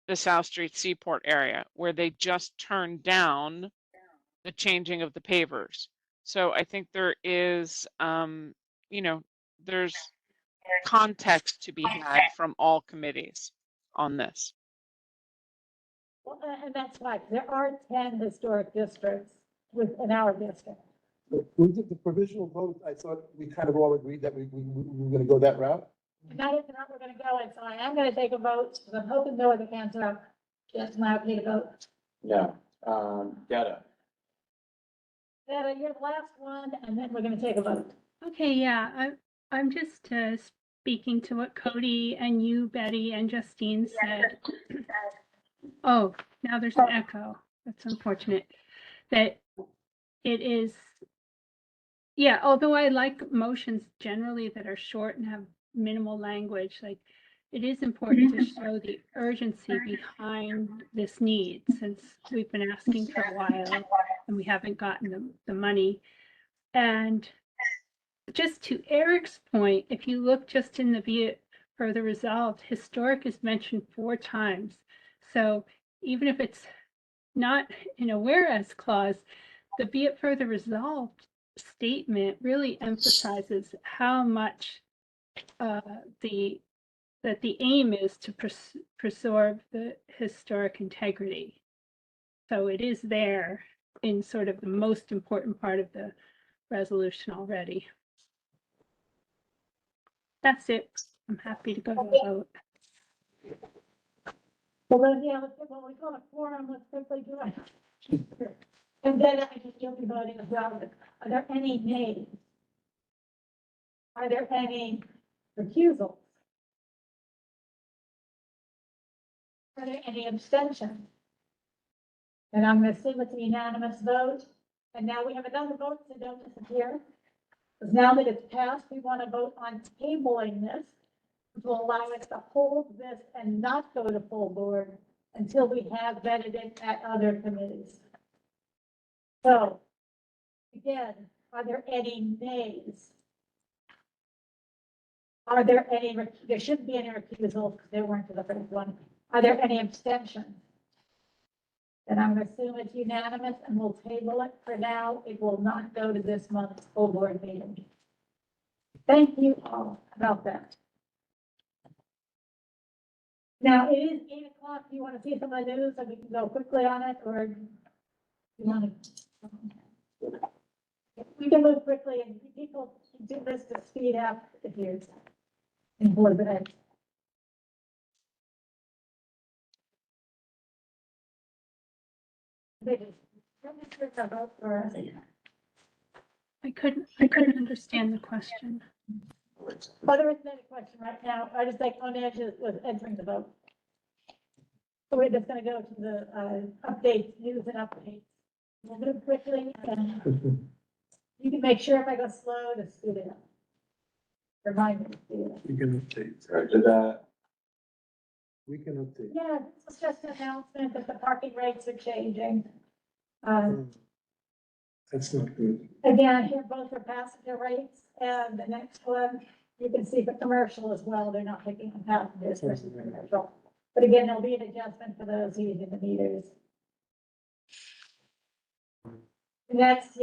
the South Street Seaport area, where they just turned down the changing of the pavers. So I think there is, you know, there's context to be had from all committees on this. Well, and that's why there are 10 historic districts within our district. We did the provisional vote. I thought we kind of all agreed that we were going to go that route. And that is the route we're going to go, and so I am going to take a vote, because I'm hoping no other hands are up. Just allow me to vote. Yeah, Getta. That you're the last one, and then we're going to take a vote. Okay, yeah, I'm just speaking to what Cody and you, Betty, and Justine said. Oh, now there's an echo. That's unfortunate. That it is, yeah, although I like motions generally that are short and have minimal language, like it is important to show the urgency behind this need, since we've been asking for a while and we haven't gotten the money. And just to Eric's point, if you look just in the be it further resolved, historic is mentioned 4 times. So even if it's not in a whereas clause, the be it further resolved statement really emphasizes how much that the aim is to preserve the historic integrity. So it is there in sort of the most important part of the resolution already. That's it. I'm happy to go to a vote. Well, then, yeah, when we call a quorum, let's quickly do it. And then I think you'll be voting as well. Are there any nays? Are there any recusals? Are there any abstentions? And I'm going to assume it's a unanimous vote. And now we have another vote, so don't disappear. Because now that it's passed, we want to vote on tabling this, which will allow us to hold this and not go to full board until we have vetted it at other committees. So, again, are there any nays? Are there any, there shouldn't be any recusals because they weren't for the first one. Are there any abstentions? Then I'm going to assume it's unanimous and we'll table it for now. It will not go to this month's full board meeting. Thank you all about that. Now, it is 8 o'clock. Do you want to see some of the news so we can go quickly on it, or do you want to? We can move quickly and people do this to speed up if you're in board, but register to vote for us. I couldn't understand the question. Well, there isn't any question right now. I just think Onej was entering the vote. So we're just gonna go to the updates, news and updates. We'll move quickly and you can make sure if I go slow to speed it up. Remind me to speed it up. We can update. Sorry, did that? We can update. Yeah, this was just an announcement that the parking rates are changing. That's not good. Again, here both are passenger rates, and the next one, you can see for commercial as well, they're not picking on passengers versus commercial. But again, there'll be an adjustment for those using the meters. Next,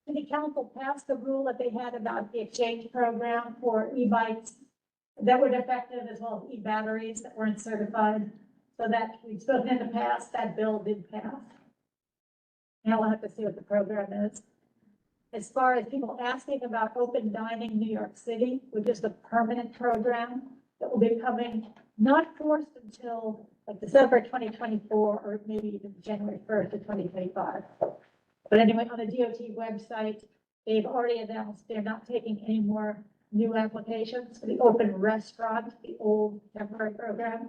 City Council passed the rule that they had about the exchange program for e-bikes that were defective as well as e-batteries that weren't certified. So that we've spoken in the past, that bill did pass. Now we'll have to see what the program is. As far as people asking about open dining New York City, which is the permanent program that will be coming, not forced until like December 2024 or maybe even January 1st of 2025. But anyway, on the DOT website, they've already announced they're not taking any more new applications for the open restaurant, the old temporary program.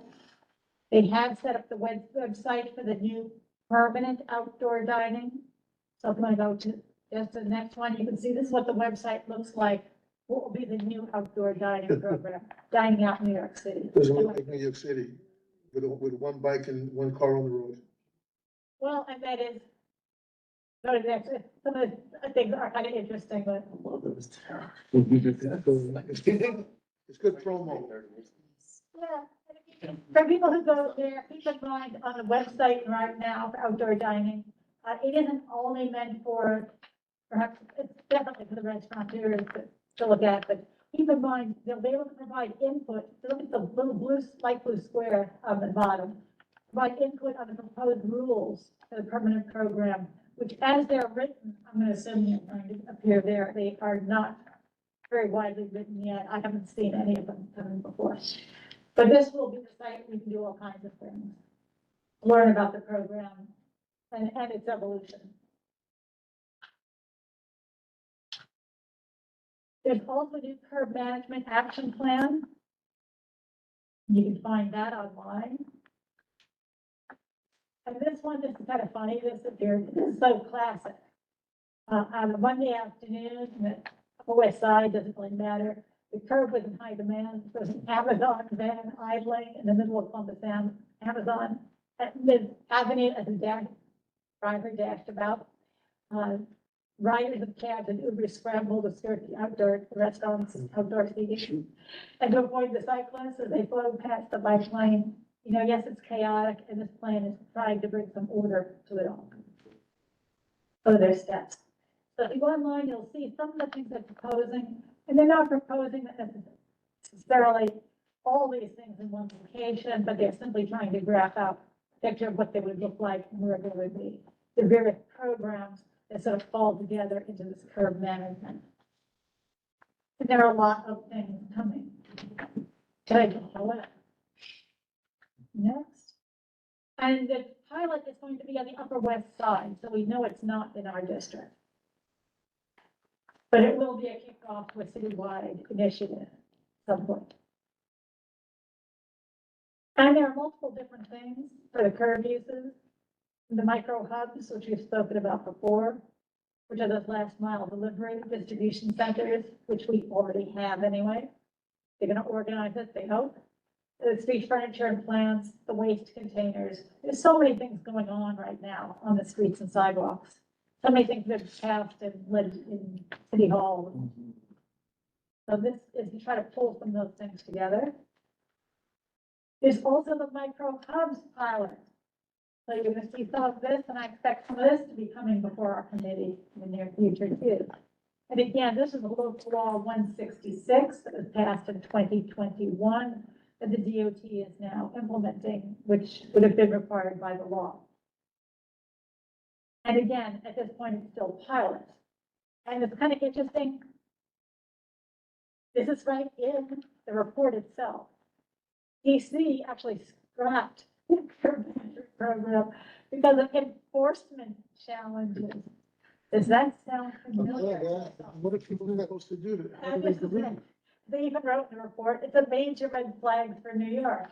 They have set up the website for the new permanent outdoor dining. So if I go to just the next one, you can see this is what the website looks like. What will be the new outdoor dining program, dining out in New York City. Doesn't look like New York City with one bike and one car on the road. Well, and that is, go to the next, some of the things are kind of interesting, but. It's good promo. Yeah. For people who go there, keep in mind on the website right now for outdoor dining, it isn't only meant for, perhaps, it's definitely for the restaurateurs to look at, but keep in mind, they'll be able to provide input. Look at the little blue, light blue square on the bottom. Provide input on the proposed rules for the permanent program, which as they're written, I'm going to assume they're going to appear there. They are not very widely written yet. I haven't seen any of them coming before. But this will be the site where you can do all kinds of things. Learn about the program and its evolution. There's also a new curb management action plan. You can find that online. And this one is kind of funny. This is so classic. On a Monday afternoon, the Upper West Side, doesn't really matter. The curb was in high demand. There's an Amazon van idling in the middle of Columbus Amazon at Mid Avenue as a driver dashed about. Riders of cabs and Uber scrambled to skirt the outdoor restaurants, outdoor seating, and to avoid the cyclists as they flowed past the bike lane. You know, yes, it's chaotic, and this plan is trying to bring some order to it all. So there's steps. So if you go online, you'll see some of the things they're proposing, and they're not proposing that necessarily all these things in one location, but they're simply trying to graph out a picture of what they would look like and where they would be. The various programs that sort of fall together into this curb management. And there are a lot of things coming. Can I just show it? Next. And the pilot is going to be on the Upper West Side, so we know it's not in our district. But it will be a kickoff to a citywide initiative at some point. And there are multiple different things for the curb uses. The micro hubs, which we've spoken about before, which are those last mile delivery distribution centers, which we already have anyway. They're going to organize it, they hope. The street furniture and plants, the waste containers. There's so many things going on right now on the streets and sidewalks. So many things that have passed and lived in City Hall. So this is to try to pull some of those things together. There's also the micro hubs pilot. So you're going to see some of this, and I expect some of this to be coming before our committee in the near future too. And again, this is a local law 166 that was passed in 2021. that the DOT is now implementing, which would have been required by the law. And again, at this point, it's still pilot. And it's kind of interesting. This is right in the report itself. DC actually scrapped the curb management program because of enforcement challenges. Does that sound familiar? What are people supposed to do? And this is it. They even wrote in the report, it's a major red flag for New York,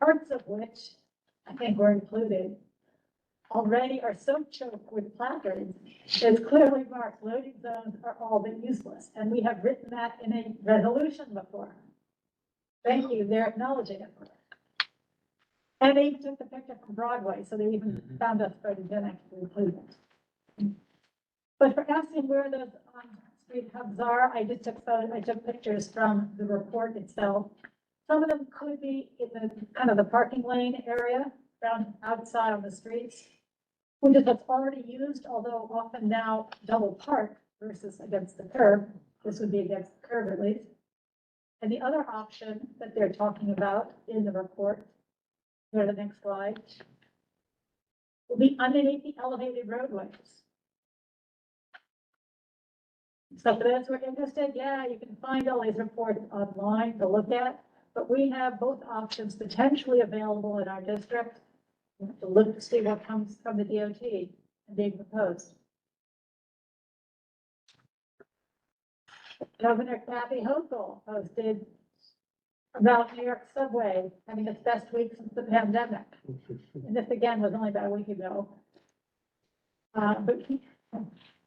parts of which I think were included already are so choked with placards, it's clearly marked loading zones are all but useless. And we have written that in a resolution before. Thank you, they're acknowledging it. And they took the picture from Broadway, so they even found us photogenic to include it. But for asking where those street hubs are, I took pictures from the report itself. Some of them could be in the kind of the parking lane area, down outside on the streets, which is what's already used, although often now double park versus against the curb. This would be against the curb at least. And the other option that they're talking about in the report, go to the next slide, will be underneath the elevated roadways. So for those who are interested, yeah, you can find all these reports online to look at, but we have both options potentially available in our district. We have to look to see what comes from the DOT and being proposed. Governor Kathy Hochul posted about New York subway having its best week since the pandemic. And this again was only about a week ago. But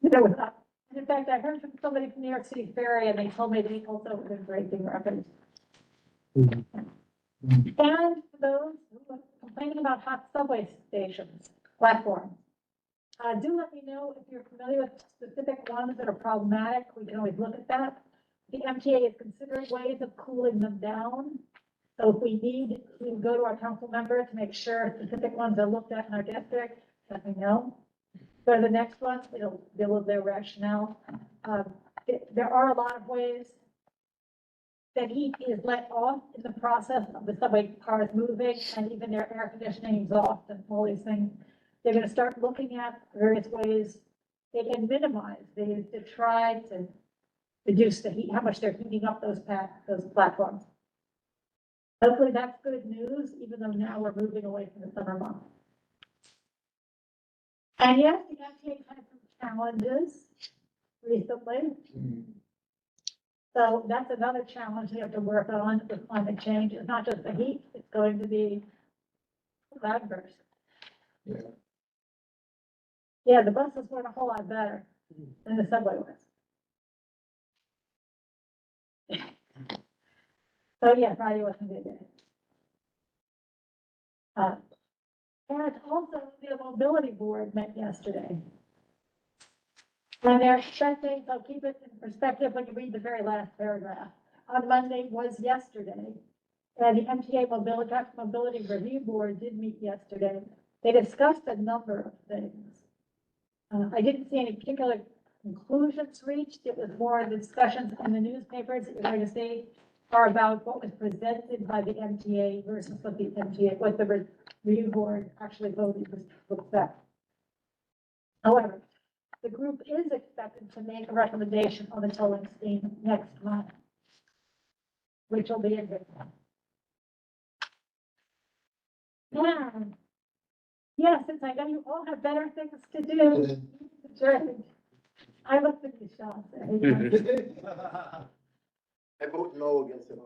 there was up. And in fact, I heard from somebody from New York City Ferry, and they told me they also were breaking records. And for those who are complaining about hot subway stations, platforms, do let me know if you're familiar with specific ones that are problematic. We can always look at that. The MTA is considering ways of cooling them down. So if we need to go to our council member to make sure specific ones are looked at in our district, let me know. Go to the next one, it'll deal with their rationale. There are a lot of ways that heat is let off in the process of the subway cars moving, and even their air conditioning exhaust and all these things. They're going to start looking at various ways they can minimize these to try to reduce the heat, how much they're heating up those platforms. Hopefully that's good news, even though now we're moving away from the summer months. And yes, the MTA had some challenges recently. So that's another challenge we have to work on with climate change. It's not just the heat, it's going to be cloudburst. Yeah, the buses were a whole lot better than the subway was. So yeah, Friday wasn't a good day. And also the mobility board met yesterday. And they're expecting, so keep it in perspective when you read the very last paragraph. On Monday was yesterday. And the MTA Mobility Review Board did meet yesterday. They discussed a number of things. I didn't see any particular conclusions reached. It was more discussions in the newspapers that you're going to see are about what was presented by the MTA versus what the review board actually voted to accept. However, the group is expected to make a recommendation on the tolling scheme next month, which will be a good one. And yeah, since I know you all have better things to do, I looked at you, Sean. I vote no against it.